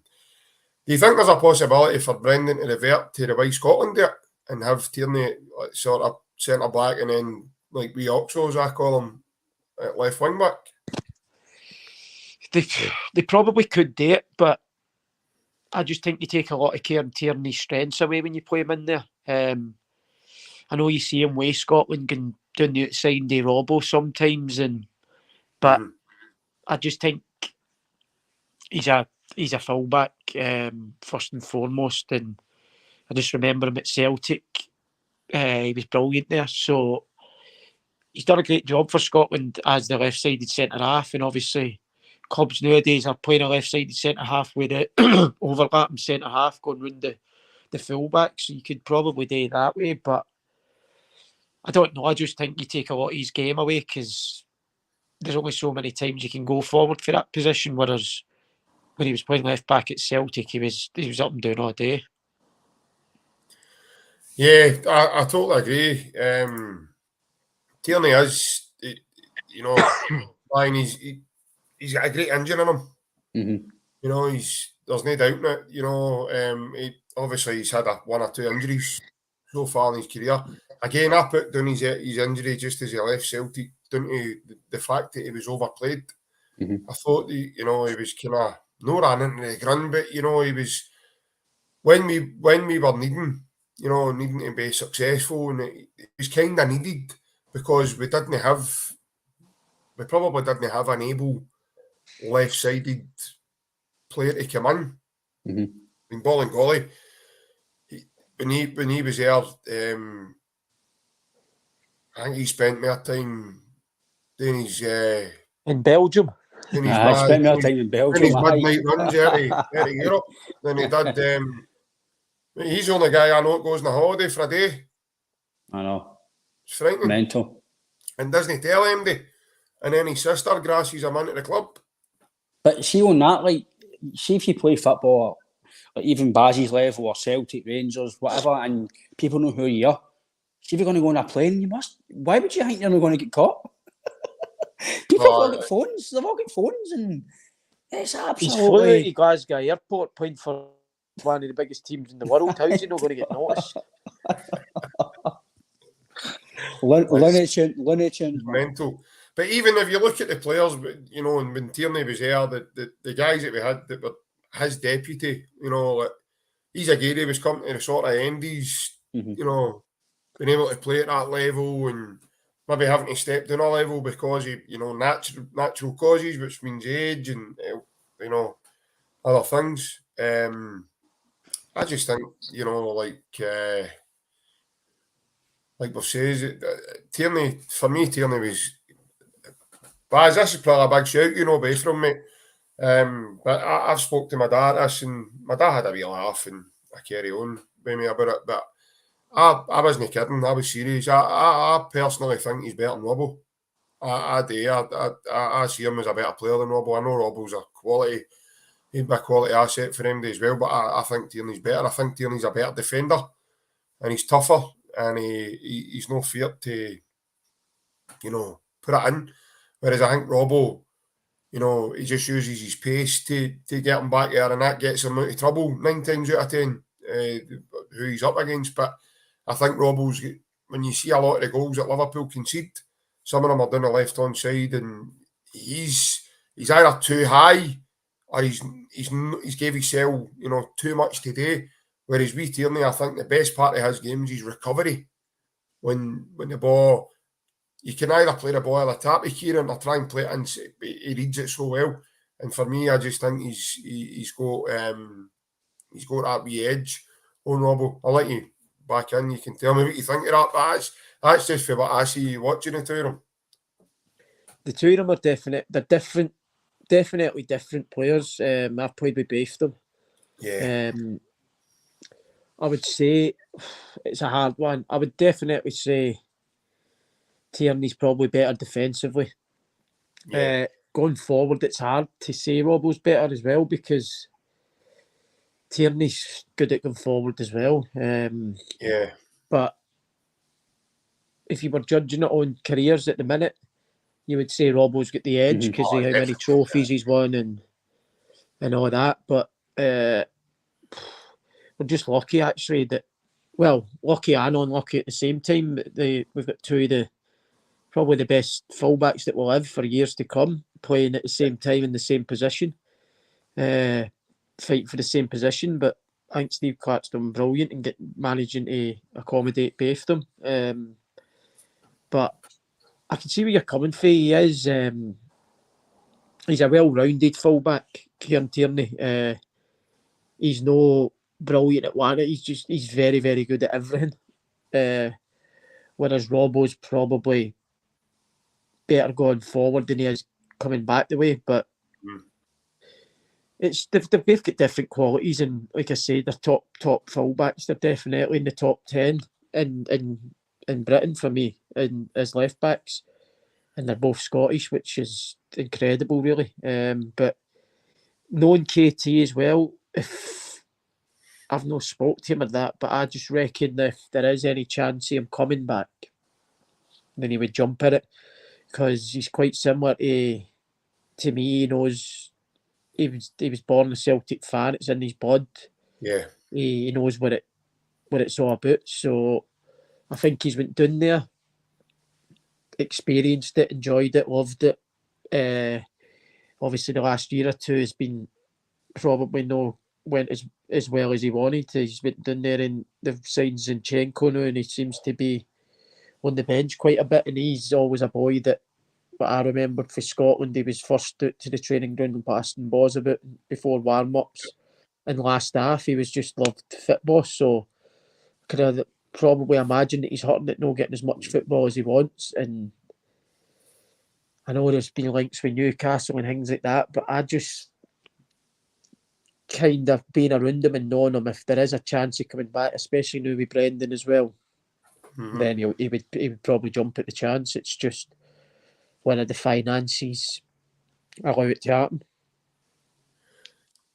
you think there's a possibility for Brendan to revert to the way Scotland do it and have Tierney like, sort of centre back, and then like wee Oxo, as I call him, at left wing back? They probably could do it, but I just think you take a lot of Kieran Tierney's strengths away when you play him in there. I know you see him with Scotland and doing the outside day Robbo sometimes, but I just think he's a fullback first and foremost, and I just remember him at Celtic. He was brilliant there, so he's done a great job for Scotland as the left-sided centre half, and obviously clubs nowadays are playing a left-sided centre half with the overlapping centre half going round the fullback, so you could probably do it that way, but I don't know. I just think you take a lot of his game away because there's only so many times you can go forward for that position, whereas when he was playing left back at Celtic, he was up and down all day. Yeah, I totally agree. Tierney is, he's got a great engine in him. Mm-hmm. There's no doubt in it. Obviously he's had one or two injuries so far in his career. Again, I put down his injury just as he left Celtic down to the fact that he was overplayed. I thought he was kind of not ran into the ground, but he was when we were needing to be successful, and it was kind of needed because we probably didn't have an able left-sided player to come in. In ball and golly, when he was there, I think he spent more time doing his in Belgium. I spent more time in Belgium. His midnight runs out of Europe than he did. He's the only guy I know that goes on a holiday for a day. I know. It's frightening. Mental. And doesn't tell MD. And then his sister grasses him into the club. But see on that, like, see if you play football, like even Baz's level or Celtic, Rangers, whatever, and people know who you are. See if you're going to go on a plane, you must. Why would you think you're not going to get caught? People have all got phones. They've all got phones, and it's absolutely. He's flew to Glasgow airport playing for one of the biggest teams in the world. How's he not going to get noticed? Lunatic. Mental. But even if you look at the players, and when Tierney was there, the guys that we had that were his deputy, like he's a guy who was coming to the sort of end. He's, been able to play at that level and maybe having to step down a level because of, natural causes, which means age and, other things. I just think, like we've said, Tierney, for me, Tierney was, Baz, this is probably a big shout, away from me. But I've spoke to my dad this, and my dad had a wee laugh, and I carry on with me about it. But I wasn't kidding. I was serious. I personally think he's better than Robbo. I do. I see him as a better player than Robbo. I know Robbo's a quality. He'd be a quality asset for him as well. But I think Tierney's better. I think Tierney's a better defender, and he's tougher, and he's no fear to, put it in. Whereas I think Robbo, he just uses his pace to get him back there, and that gets him out of trouble 9 times out of 10, who he's up against. But I think Robbo's, when you see a lot of the goals that Liverpool concede, some of them are down the left-hand side, and he's either too high or he's gave himself, too much today. Whereas with Tierney, I think the best part of his game is his recovery. When the ball, you can either play the ball at the top of Kieran or try and play it in. He reads it so well. And for me, I just think he's got that wee edge on Robbo. I'll let you back in. You can tell me what you think of that. But that's just for what I see watching the two of them. The two of them are definite. They're different, definitely different players. I've played with both of them. Yeah. I would say it's a hard one. I would definitely say Tierney's probably better defensively. Yeah. Going forward, it's hard to say Robbo's better as well because Tierney's good at going forward as well. Yeah. But if you were judging it on careers at the minute, you would say Robbo's got the edge because of how many trophies he's won and all that. But we're just lucky actually that, well, lucky and unlucky at the same time. We've got two of probably the best fullbacks that will live for years to come, playing at the same time in the same position, fighting for the same position. But I think Steve Clarke's done brilliant in managing to accommodate both of them. But I can see where you're coming from. He's a well-rounded fullback, Kieran Tierney. He's no brilliant at one. He's very, very good at everything. Whereas Robbo's probably better going forward than he is coming back the way. But they've both got different qualities, and like I said, they're top fullbacks. They're definitely in the top 10 in Britain for me, and as left backs, and they're both Scottish, which is incredible, really. But knowing KT as well, if I've not spoke to him of that, but I just reckon if there is any chance of him coming back, then he would jump at it, because he's quite similar to me. He knows he was born a Celtic fan. It's in his blood. Yeah, he knows what it's all about. So I think he's went down there, experienced it, enjoyed it, loved it. Obviously, the last year or two has been probably went as well as he wanted. He's been down there and they've signed Zinchenko now, and he seems to be on the bench quite a bit. And he's always a boy that, what I remembered for Scotland, he was first out to the training ground and passing balls about before warm-ups. And last half, he was just loved football. So I could probably imagine that he's hurting at not getting as much football as he wants. And I know there's been links with Newcastle and things like that, but I just kind of being around him and knowing him, if there is a chance of coming back, especially now with Brendan as well, then he would probably jump at the chance. It's just one of the finances allow it to happen.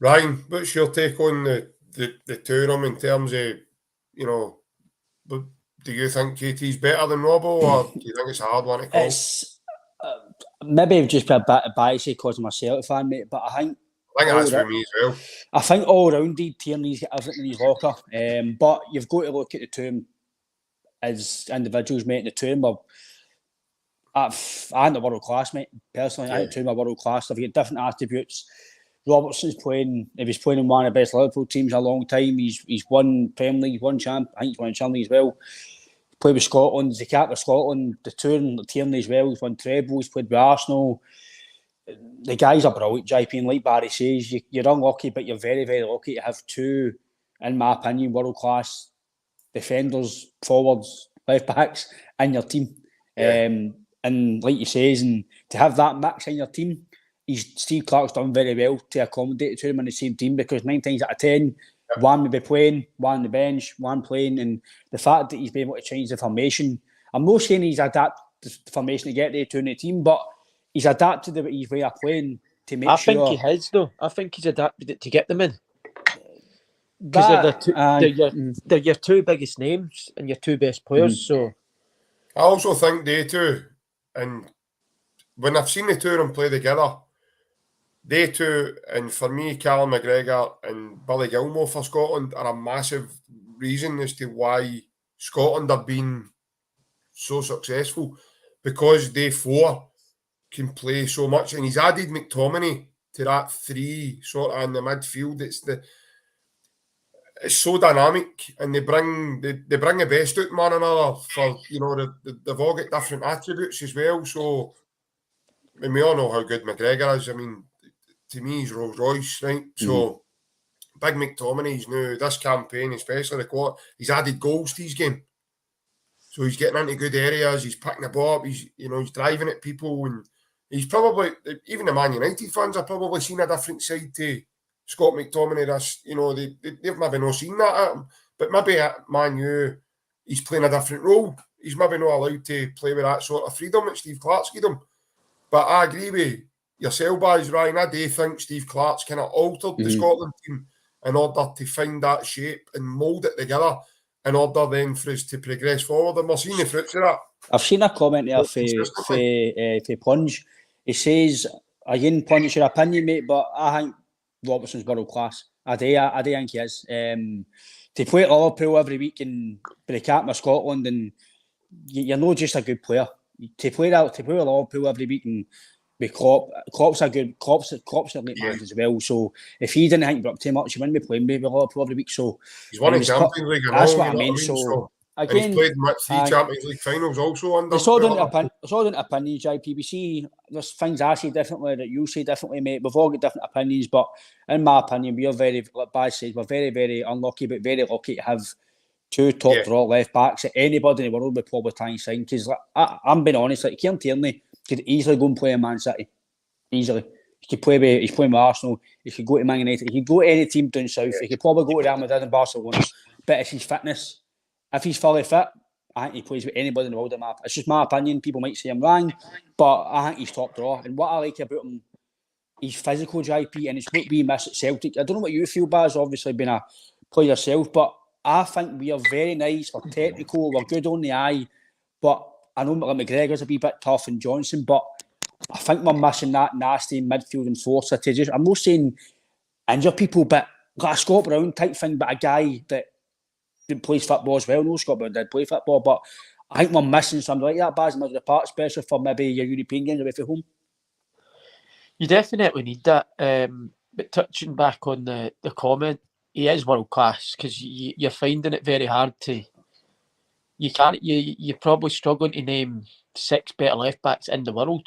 Ryan, what's your take on the two of them in terms of, do you think KT's better than Robbo, or do you think it's a hard one to call? It's maybe just a bit of bias because I'm a Celtic fan, mate, but I think that's for me as well. I think all rounded Tierney's got everything in his locker. But you've got to look at the two of them as individuals, mate. The two of them I think they're world class, mate. Personally, I think the two of them are world class. They've got different attributes. Robertson's playing in one of the best Liverpool teams in a long time. He's won Premier League, won champ. I think he's won Champions League as well. played with Scotland, he's the captain of Scotland, the tour and Tierney as well, he's won trebles, played with Arsenal. The guys are brilliant, JP, and like Barry says, you're unlucky, but you're very, very lucky to have two, in my opinion, world-class defenders, forwards, left-backs in your team. Yeah. And like you says, and to have that mix in your team, Steve Clarke's done very well to accommodate the two of them in the same team, because 9 times out of 10, one will be playing, one on the bench, one playing, and the fact that he's been able to change the formation, I'm not saying he's adapted the formation to get the two in the team, but he's adapted his way of playing to make sure. I think he has, though. I think he's adapted it to get them in. Because they're your two biggest names and your two best players. So I also think they two, and when I've seen the two of them play together, they two, and for me, Callum McGregor and Billy Gilmour for Scotland are a massive reason as to why Scotland have been so successful, because they four can play so much, and he's added McTominay to that three sort of in the midfield. It's so dynamic, and they bring the best out of one another. For they've all got different attributes as well. So, and we all know how good McGregor is. I mean, to me, he's Rolls Royce, right? So, big McTominay's now this campaign, especially the quarter, he's added goals to his game. So he's getting into good areas. He's picking the ball up. He's driving at people, and he's probably, even the Man United fans have probably seen a different side to Scott McTominay. They've maybe not seen that at him, but maybe at Man U, he's playing a different role. He's maybe not allowed to play with that sort of freedom that Steve Clarke's given him. But I agree with yourself, boys, Ryan. I do think Steve Clarke's kind of altered the Scotland team in order to find that shape and mould it together, in order then for us to progress forward. And we're seeing the fruits of that. I've seen a comment there for Plunge. He says, again, Plunge, it's your opinion, mate, but I think Robertson's world class. I do think he is. To play at Liverpool every week and be the captain of Scotland, and you're not just a good player. To play at Liverpool every week and be Klopp's a elite man as well. So if he didn't think up too much, he wouldn't be playing with Liverpool every week. So he's won a Champions League. That's what I mean. So again, he's played in 3 Champions League finals also under. It's all down to opinion, JP. We see there's things I say differently that you say differently, mate. We've all got different opinions, but in my opinion, we are very, like Baz says, we're very, very unlucky, but very lucky to have two top draw left backs that anybody in the world would probably try and sign. Because I'm being honest, like Kieran Tierney could easily go and play in Man City. Easily. He's playing with Arsenal. He could go to Man United. He could go to any team down south. He could probably go to Real Madrid and Barcelona. But it's his fitness. If he's fully fit, I think he plays with anybody in the world. It's just my opinion. People might say I'm wrong, but I think he's top draw. And what I like about him, he's physical, JP, and it's what we miss at Celtic. I don't know what you feel, Baz, obviously being a player yourself, but I think we are very nice, we're technical, we're good on the eye, but I know McGregor's a wee bit tough and Johnson, but I think we're missing that nasty midfield enforcer to just, I'm not saying injure people, but like a Scott Brown type thing, but a guy that plays football as well. No, Scott Brown did play football, but I think we're missing something like that, Baz, in the park, especially for maybe your European games away from home. You definitely need that. But touching back on the comment, he is world class, because you're finding it very hard to. You're probably struggling to name 6 better left backs in the world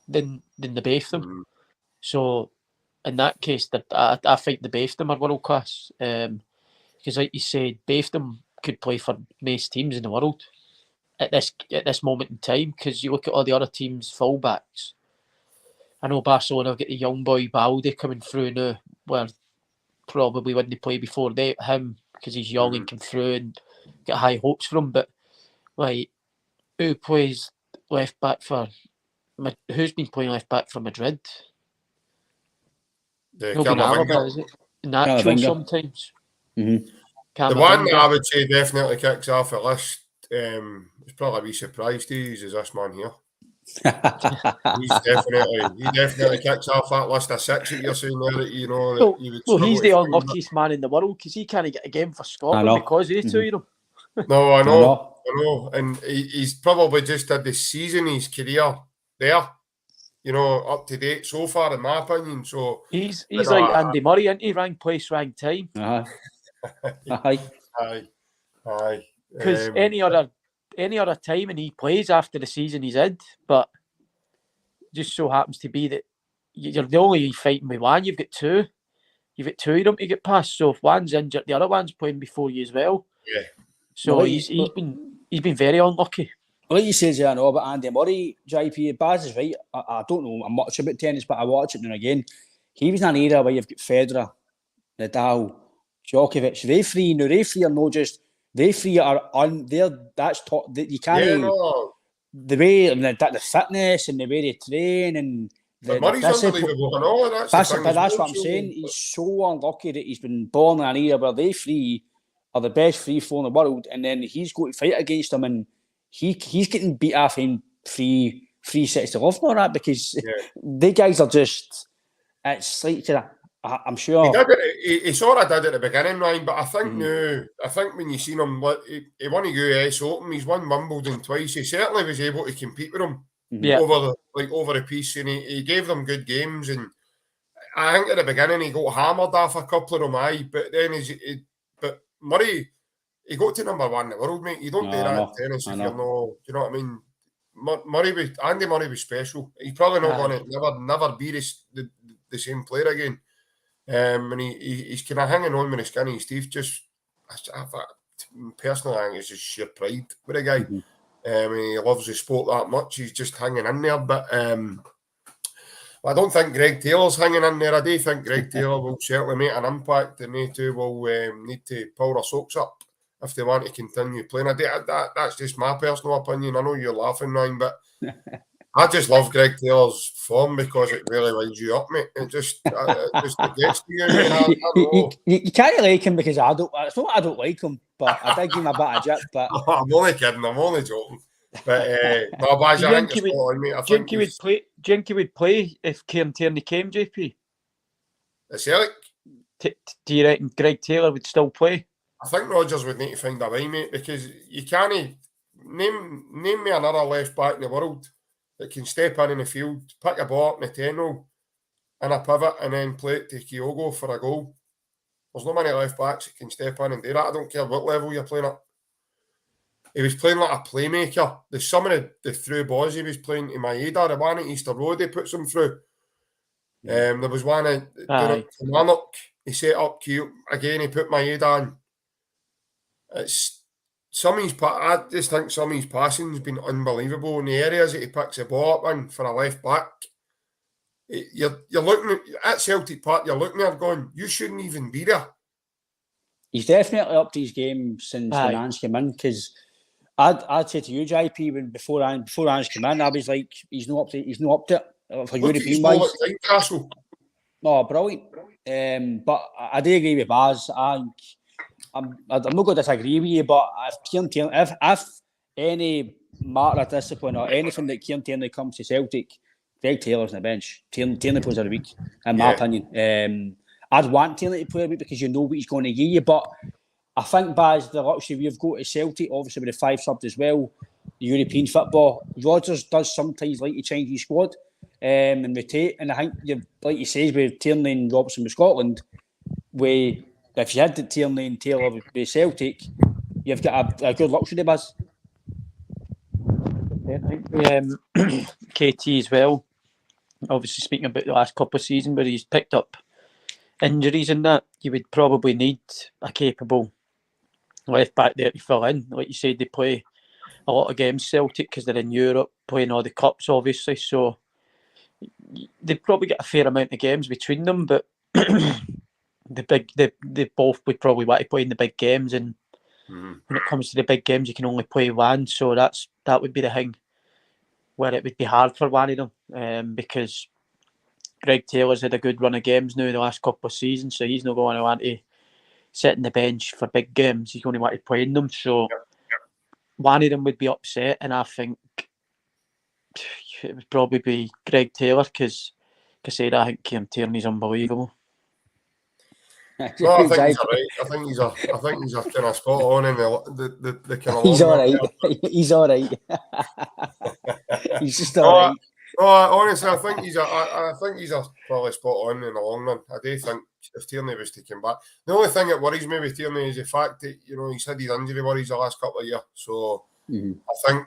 than the both of them. So in that case, I think the both of them are world class. Because like you said, both of them could play for most teams in the world at this moment in time. Because you look at all the other teams' fullbacks. I know Barcelona have got the young boy Balde coming through now, where probably wouldn't play before him, because he's young and come through and got high hopes for him. But like, who plays left back for? Who's been playing left back for Madrid? Alaba, is it? Natural sometimes. The one that I would say definitely kicks off a list. It's probably a wee surprise to you is this man here. He definitely kicks off that list of 6 that you're saying there. That you would. He's the unluckiest man in the world, because he can't get a game for Scotland because of two. No, I know, and he's probably just had the season his career there. Up to date so far, in my opinion. So he's like Andy Murray, isn't he? Rank place, rank time. Aye. Aye. Because any other any other time and he plays after the season he's in, but just so happens to be that you're the only fighting with one. You've got two. You've got two of them to get past. So if one's injured, the other one's playing before you as well. Yeah. So Well, he's been very unlucky. Like you said, I know about Andy Murray, JP, Baz is right. I don't know much about tennis, but I watch it now and again. He was in an era where you've got Federer, Nadal, Djokovic. They three are not just, they three are that's top, you can't, Yeah, no. the way, I mean, the fitness and the way they train and But Murray's unbelievable and all. That's what I'm saying. He's so unlucky that he's been born in an era where they three are the best free flow in the world, and then he's going to fight against them, and he's getting beat off in three sets to love and all that, because the guys are just, it's like, I'm sure. He sort of did at the beginning, Ryan, but I think now, when you seen him, he won a US Open, he's won Wimbledon twice, he certainly was able to compete with him over the piece, and he gave them good games, and I think at the beginning he got hammered off a couple of them, but then but Murray, he got to number one in the world, mate. You don't do that in tennis if you're no, do you know what I mean? Andy Murray was special. He's probably not going to never be the same player again. And he's kind of hanging on with his skin and his teeth. Personally, I think it's just sheer pride with the guy. He loves the sport that much. He's just hanging in there. But I don't think Greg Taylor's hanging in there. I do think Greg Taylor will certainly make an impact, and they too will need to pull their socks up if they want to continue playing. That's just my personal opinion. I know you're laughing, Ryan, but I just love Greg Taylor's form because it really winds you up, mate. It just gets to you, mate. You can't like him because it's not I don't like him, but I did give him a bit of jip. But I'm only kidding. I'm only joking. But no, Baz, I think it's spot on, mate. I think Jinky would play if Kieran Tierney came, JP. The Celtic? Do you reckon Greg Taylor would still play? I think Rodgers would need to find a way, mate, because you can't name me another left back in the world that can step in the field, pick a ball up in the 10-0 and a pivot and then play it to Kyogo for a goal. There's not many left backs that can step in and do that. I don't care what level you're playing at. He was playing like a playmaker. There's some of the through balls he was playing to Maeda, the one at Easter Road, he puts them through. There was one at Kilmarnock, he set up again, he put Maeda in. It's I just think some of his passing has been unbelievable in the areas that he picks the ball up in for a left back. You're looking at Celtic Park, you're looking at going, you shouldn't even be there. He's definitely upped his game since when Ange came in, because I'd say to you, JP, before Ange came in, I was like, he's not up to it for European wise. Castle. Oh, brilliant. But I do agree with Baz. I'm not going to disagree with you, but if any matter of discipline or anything that Kieran Tierney comes to Celtic, Greg Taylor's on the bench. Tierney plays a week, in my opinion. I'd want Tierney to play a week because you know what he's going to give you, but I think, Baz, the luxury we've got at Celtic, obviously with the 5 subs as well, European football, Rodgers does sometimes like to change his squad and rotate, and I think, like you say, with Tierney and Robertson with Scotland, if you had the Tierney and Taylor with Celtic, you've got a good luxury, Baz. KT as well, obviously speaking about the last couple of seasons where he's picked up injuries and that, you would probably need a capable left back there to fill in. Like you said, they play a lot of games, Celtic, because they're in Europe, playing all the cups, obviously, so they probably get a fair amount of games between them, but they both would probably want to play in the big games, and when it comes to the big games, you can only play one, so that would be the thing where it would be hard for one of them, because Greg Taylor's had a good run of games now the last couple of seasons, so he's not going to want to sit on the bench for big games. He's going to want to play in them, so one of them would be upset, and I think it would probably be Greg Taylor, because like I said, I think Kieran Tierney's unbelievable. No, I think he's alright. I think he's a kind of spot on in the kind of. He's alright. He's alright. He's just alright. No, honestly, I think he's a probably spot on in the long run. I do think if Tierney was to come back, the only thing that worries me with Tierney is the fact that he's had his injury worries the last couple of years. So I think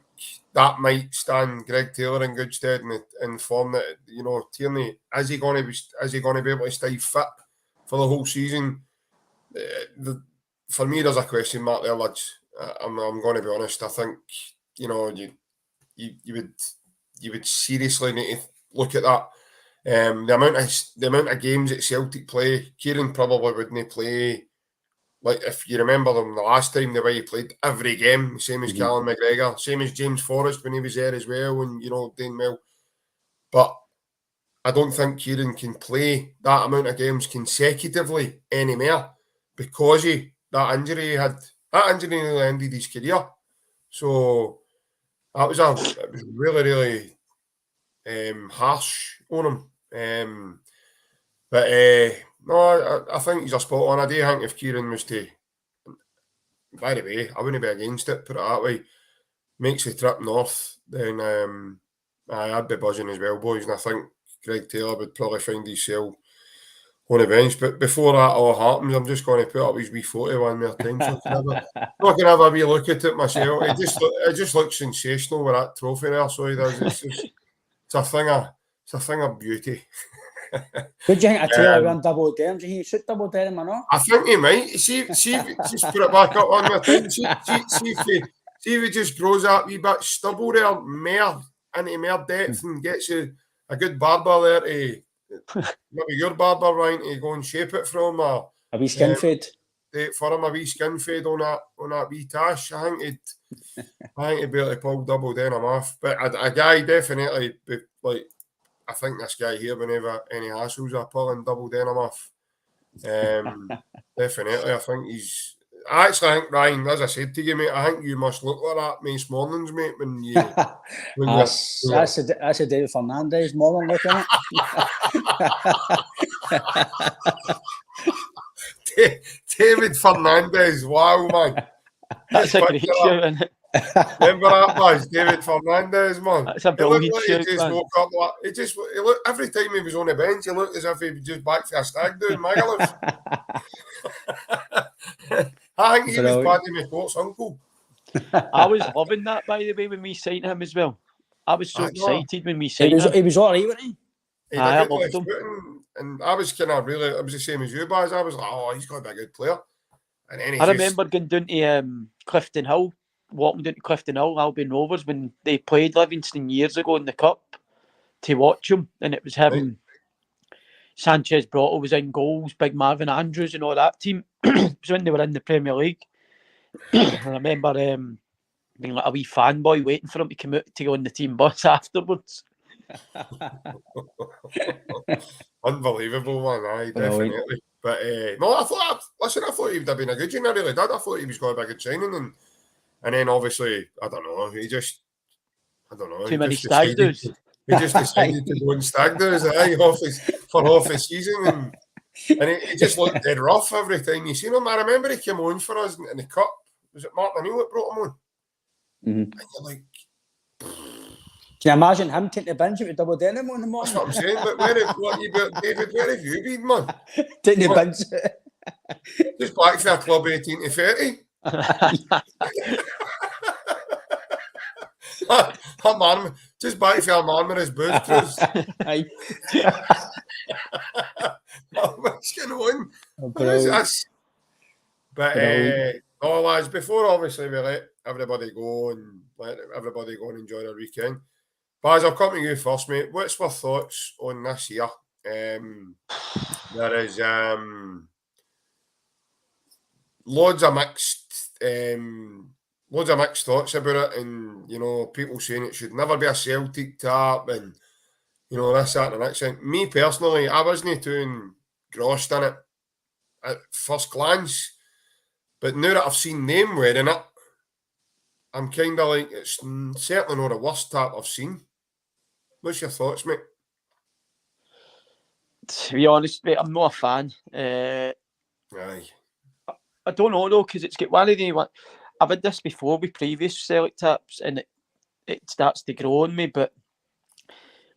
that might stand Greg Taylor in good stead in form that, you know, Tierney, is he going to be able to stay fit for the whole season? For me, there's a question mark there, lads. I'm going to be honest. I think, you know, you would seriously need to look at that. The amount of games that Celtic play, Kieran probably wouldn't play. Like, if you remember them the last time, the way he played every game, same as Callum McGregor, same as James Forrest when he was there as well, and, you know, doing well. But I don't think Kieran can play that amount of games consecutively anymore because of that injury he had. That injury nearly ended his career. So it was really, really harsh on him. But no, I think he's a spot on. I do think if Kieran was to, by the way, I wouldn't be against it, put it that way, makes the trip north, then I'd be buzzing as well, boys. And I think Greg Taylor would probably find himself on the bench. But before that all happens, I'm just going to put up his wee photo one more time so I can have a wee look at it myself. It just looks sensational with that trophy there, so he does. It's a thing of beauty. What do you think of Taylor going double denim? Do you think he should double denim or not? I think he might. See, just put it back up one more time. See if he just grows that wee bit stubble there, into more depth and gets you a good barber there to maybe your barber, Ryan, to go and shape it from, or A wee skin fade. for him a wee skin fade on that wee tash. I think he'd be able to pull double denim off. But a guy definitely like. I think this guy here, whenever any hassles are pulling double denim off, definitely. I think I actually think, Ryan, as I said to you, mate, I think you must look like that most mornings, mate, when you. That's a David Fernandez morning look, isn't it? David Fernandez, wow, man. That's a great show, isn't it? Remember that, boys? David Fernandez, man. That's a brilliant show. He just woke up like he looked every time he was on the bench. He looked as if he was just back for a stag doing Magaluf. I think he was Paddy McCourt's uncle. I was loving that, by the way, when we signed him as well. I was so excited when we signed him. He was all right, wasn't he? I loved him. And I was kind of really, it was the same as you, boys. I was like, oh, he's got to be a good player. And then I remember going down to Clifton Hill, walking down to Clifton Hill, Albion Rovers, when they played Livingston years ago in the Cup, to watch him. And it was him, right. Sanchez Brotto was in goals, Big Marvin Andrews and all that team. It was when they were in the Premier League. I remember being like a wee fanboy waiting for him to come out to go on the team bus afterwards. Unbelievable one, aye, definitely. But no, I thought he would have been a good one. I really did. I thought he was going to be a good signing, and then obviously, I don't know. Too many stag do's. He just decided to go and stag do's, for half his season, and he just looked dead rough every time you seen him. I remember he came on for us in the Cup. Was it Martin O'Neill that brought him on? Mm-hmm. And you're like, can you imagine him taking the bench with double denim on the morning? That's what I'm saying. But David, where have you been, man? Taking the bench. Just back for a club 18 to 30. That man, just back for a man with his boots cruised. What's going on? But no, lads, before obviously we let everybody go and enjoy their weekend. Baz, I'll come to you first, mate. What's your thoughts on this year? There is loads of mixed thoughts about it, and you know, people saying it should never be a Celtic tap, and you know, this, that, and the next thing. Me personally, I wasn't too engrossed in it at first glance, but now that I've seen them wearing it, I'm kind of like, it's certainly not the worst tap I've seen. What's your thoughts, mate? To be honest, mate, I'm not a fan. Aye. I don't know though, because it's got one of the. I've had this before with previous Celtic taps, and it starts to grow on me. But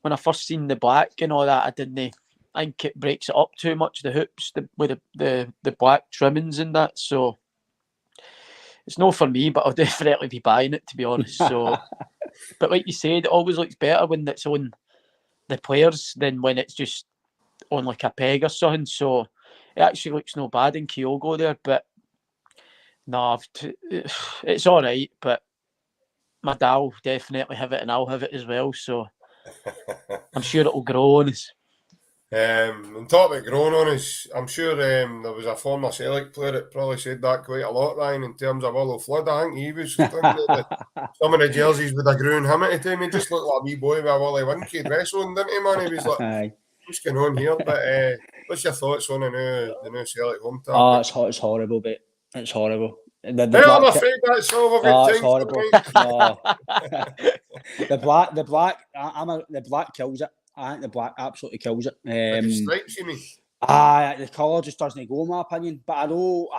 when I first seen the black and all that, I think it breaks it up too much. The hoops with the black trimmings and that. So it's not for me, but I'll definitely be buying it, to be honest. So, but like you said, it always looks better when it's on the players than when it's just on like a peg or something. So it actually looks no bad in Kyogo there, but no, it's all right. But my dad will definitely have it, and I'll have it as well. So I'm sure it'll grow on us. On top of it growing on us, I'm sure there was a former Celtic player that probably said that quite a lot, Ryan, in terms of Willow Flood. I think he was thinking that some of the jerseys would have grown him at the time. He just looked like a wee boy with a Willy Winky dress on, didn't he, man? He was like, what's going on here? But what's your thoughts on the new Celtic home tap? Oh, it's horrible, but it's horrible. I'm afraid that's all of it. Oh, it's horrible. No. the black kills it. I think the black absolutely kills it. The stripes, you mean? The colour just doesn't go, in my opinion. But I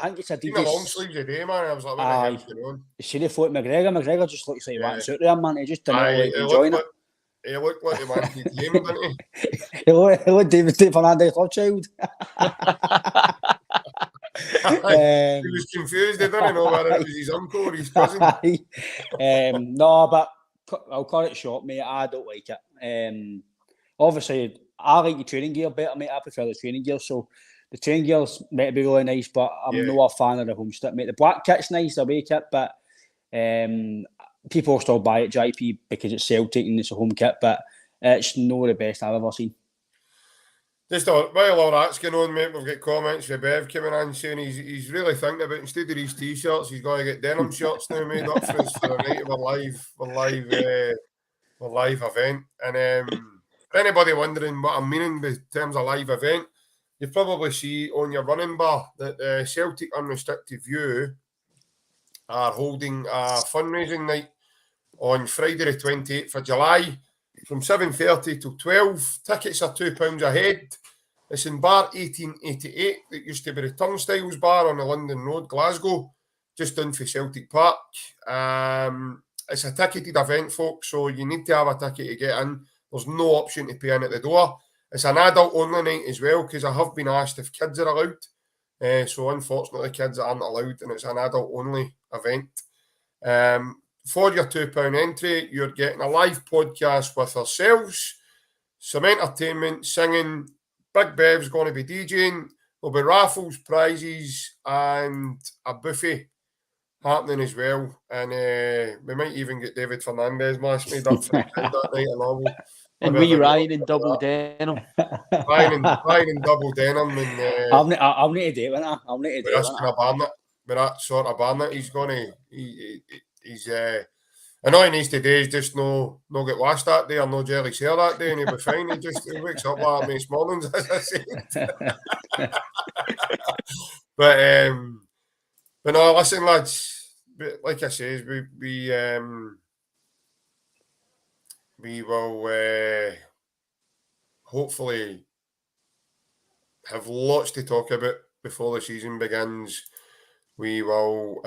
think it's a the long sleeves a day, man. I was like, what the hell's going on? You see the foot McGregor? McGregor just looks like he wants out there, man. He just didn't really enjoying it. He looked like he wanted to game, didn't he? He looked David Fernandez Rothschild. He was confused. He didn't know whether it was his uncle or his cousin. No, but I'll cut it short, mate. I don't like it. Obviously, I like the training gear better, mate. I prefer the training gear. So the training gears might be really nice, but I'm not a fan of the home strip, mate. The black kit's nice, the away kit, but people still buy it, JP, because it's Celtic and it's a home kit, but it's not the best I've ever seen. Just while all that's going on, mate, we've got comments from Bev coming in saying he's really thinking about, instead of these t-shirts, he's got to get denim shirts now made up for us for the night of a live event. And for anybody wondering what I'm meaning in terms of live event, you probably see on your running bar that Celtic Unrestricted View are holding a fundraising night on Friday the 28th of July from 7:30 till 12. Tickets are £2 a head. It's in bar 1888 that used to be the Turnstiles bar on the London Road, Glasgow, just down for Celtic Park. It's a ticketed event, folks, so you need to have a ticket to get in. There's no option to pay in at the door. It's an adult-only night as well, because I have been asked if kids are allowed. So unfortunately, kids aren't allowed, and it's an adult-only event. For your £2 entry, you're getting a live podcast with ourselves, some entertainment, singing. Big Bev's going to be DJing. There'll be raffles, prizes, and a buffet happening as well. And we might even get David Fernandez mask made up for the crowd that night. And we Ryan in double denim. Ryan in double denim. And I'll need to do it, I'll need to do it. With that sort of banner, he's and all he needs to do is just no get washed that day or no jelly hair that day, and he'll be fine. He wakes up like most mornings, as I said. But no, listen, lads. Like I said, we will hopefully have lots to talk about before the season begins. We will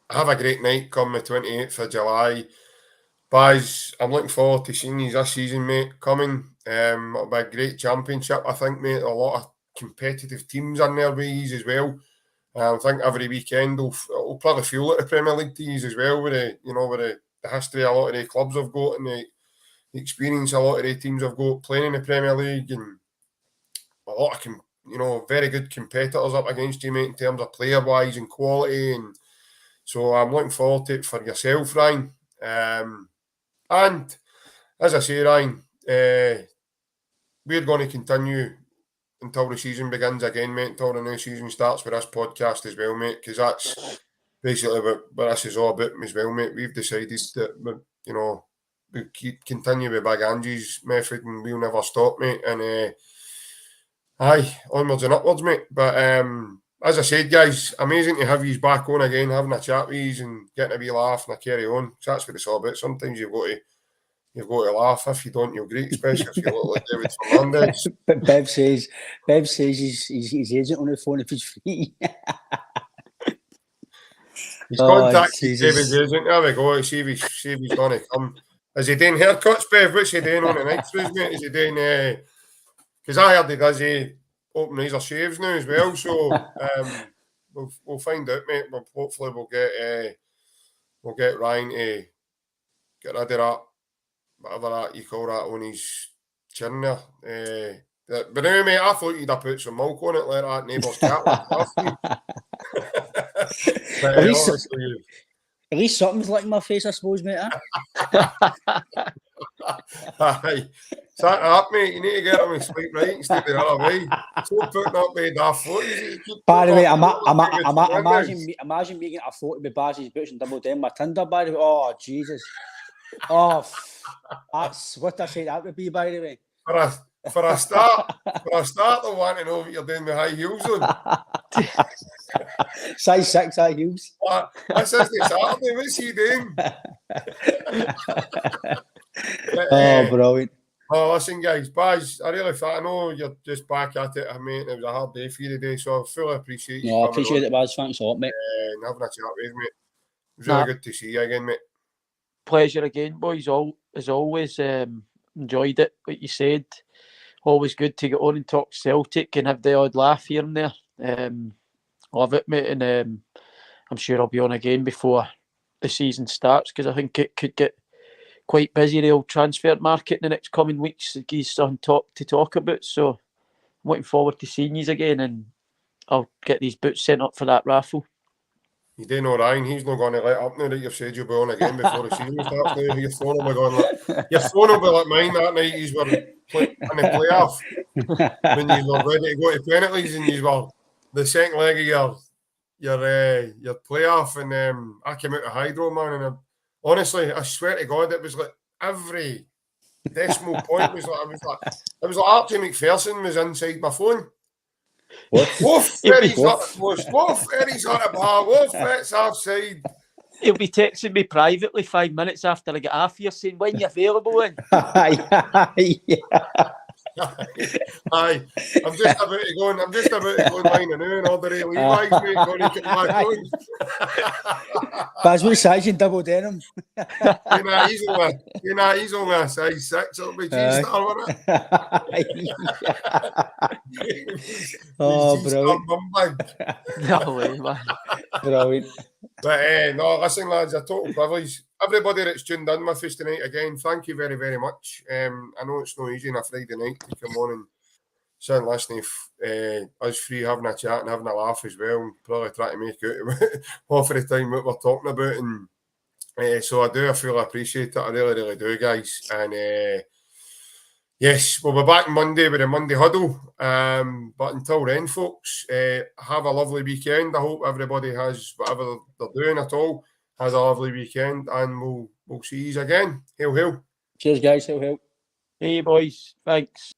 have a great night come the 28th of July. Boys, I'm looking forward to seeing you this season, mate, coming. It'll be a great championship, I think, mate. A lot of competitive teams in there with you as well. I think every weekend will probably feel like the Premier League to you as well, with the history a lot of the clubs have got and the experience a lot of the teams have got playing in the Premier League, and a lot of very good competitors up against you, mate, in terms of player-wise and quality. And so I'm looking forward to it for yourself, Ryan. And as I say, Ryan, we're going to continue until the season begins again, mate, until the new season starts with this podcast as well, mate, because that's basically what this is all about as well, mate. We've decided that, we continue with Big Angie's method and we'll never stop, mate. And onwards and upwards, mate. But as I said, guys, amazing to have you back on again, having a chat with you and getting a wee laugh and a carry on. So that's what it's all about. Sometimes you've got to laugh. If you don't, you'll greet, especially if you look like David Fernandez. But Bev says his agent on the phone if he's free. He's contacted David's agent. There we go. See if he's going to come. Is he doing haircuts, Bev? What's he doing on the night for us, mate? Is he doing... Because I heard he does open razor shaves now as well. So we'll find out, mate. Hopefully we'll get Ryan to get rid of that, whatever that you call that on his chin there. But anyway, mate, I thought you'd have put some milk on it like that neighbour's cat. But, at least something's like my face, I suppose, mate. Aye. Set up, mate. You need to get him and sleep right instead of the other way. Stop putting up with daft photos. By the way, imagine me getting a photo with Baz's boots and double down my Tinder, by the way. Oh, Jesus. Oh, that's what I say that would be, by the way. For a start, I want to know what you're doing with high heels on. Size 6 high heels. This is the Saturday. What's he doing? But, brilliant. Oh, listen, guys, Baz, I really thought, I know you're just back at it, mate. It was a hard day for you today, so I fully appreciate you. No, I appreciate it, Baz. Thanks a lot, mate. And having a chat with you, mate. It was really good to see you again, mate. Pleasure again, boys. As always, enjoyed it. What you said. Always good to get on and talk Celtic and have the odd laugh here and there. Love it, mate. And I'm sure I'll be on again before the season starts because I think it could get quite busy, the old transfer market in the next coming weeks. He's on top to talk about. So I'm looking forward to seeing you again, and I'll get these boots sent up for that raffle. You do know Ryan, he's not going to let up now that you've said you'll be on again before the season starts now. Your phone will be going like, your phone will be like mine that night. You were in the playoff when you were ready to go to penalties and you were the second leg of your playoff, and I came out of hydro, man, and honestly, I swear to God, it was like every decimal point was like it was like Archie McPherson was inside my phone. Woof, Eddie's not the post. Woof, Eddie's on a bar. Woof, it's offside. He'll be texting me privately 5 minutes after I get off here saying, when you're available in. Aye. I'm just about to go line and in order to Levi's, mate, going to get back on. Baz, what size you double denim? He's only a size 6. It'll be G-Star, won't it? Oh, brilliant. No way, man. Brilliant. But no, listen, lads, a total privilege. Everybody that's tuned in with us tonight, again, thank you very, very much. I know it's no easy on a Friday night to come on and sit and listen to us three having a chat and having a laugh as well, and probably try to make out half of the time what we're talking about. And so I feel I appreciate it. I really, really do, guys. And yes, we'll be back Monday with a Monday huddle. But until then, folks, have a lovely weekend. I hope everybody has whatever they're doing at all has a lovely weekend, and we'll see you again. Hail, hail. Cheers, guys. Hail, hail. Hey, boys. Thanks.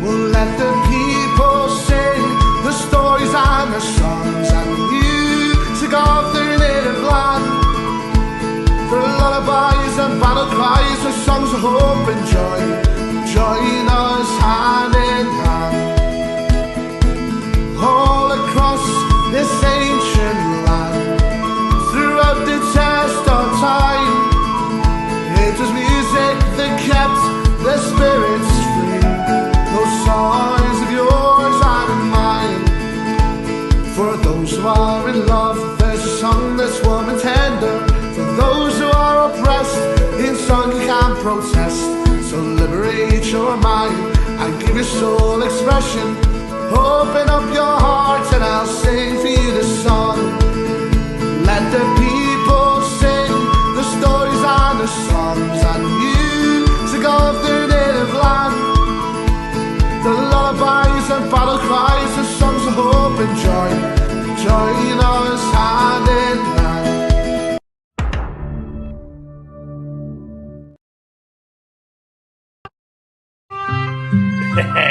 Let the people sing the stories and the songs and the music of their native land. For lullabies and battle cries, for songs of hope and joy, join us hand in hand. All across this ancient land, throughout the test of time, it was music that kept the spirits free. Those songs of yours and of mine. For those who are in love, there's a song that's warm and tender. For those who are oppressed, in song you can protest. So liberate your mind and give your soul expression. Open up your heart and I'll sing for you this song. Let the people sing the stories and the songs and music of their native land. The lullabies and battle cries, the songs of hope and joy, join us hand in hand.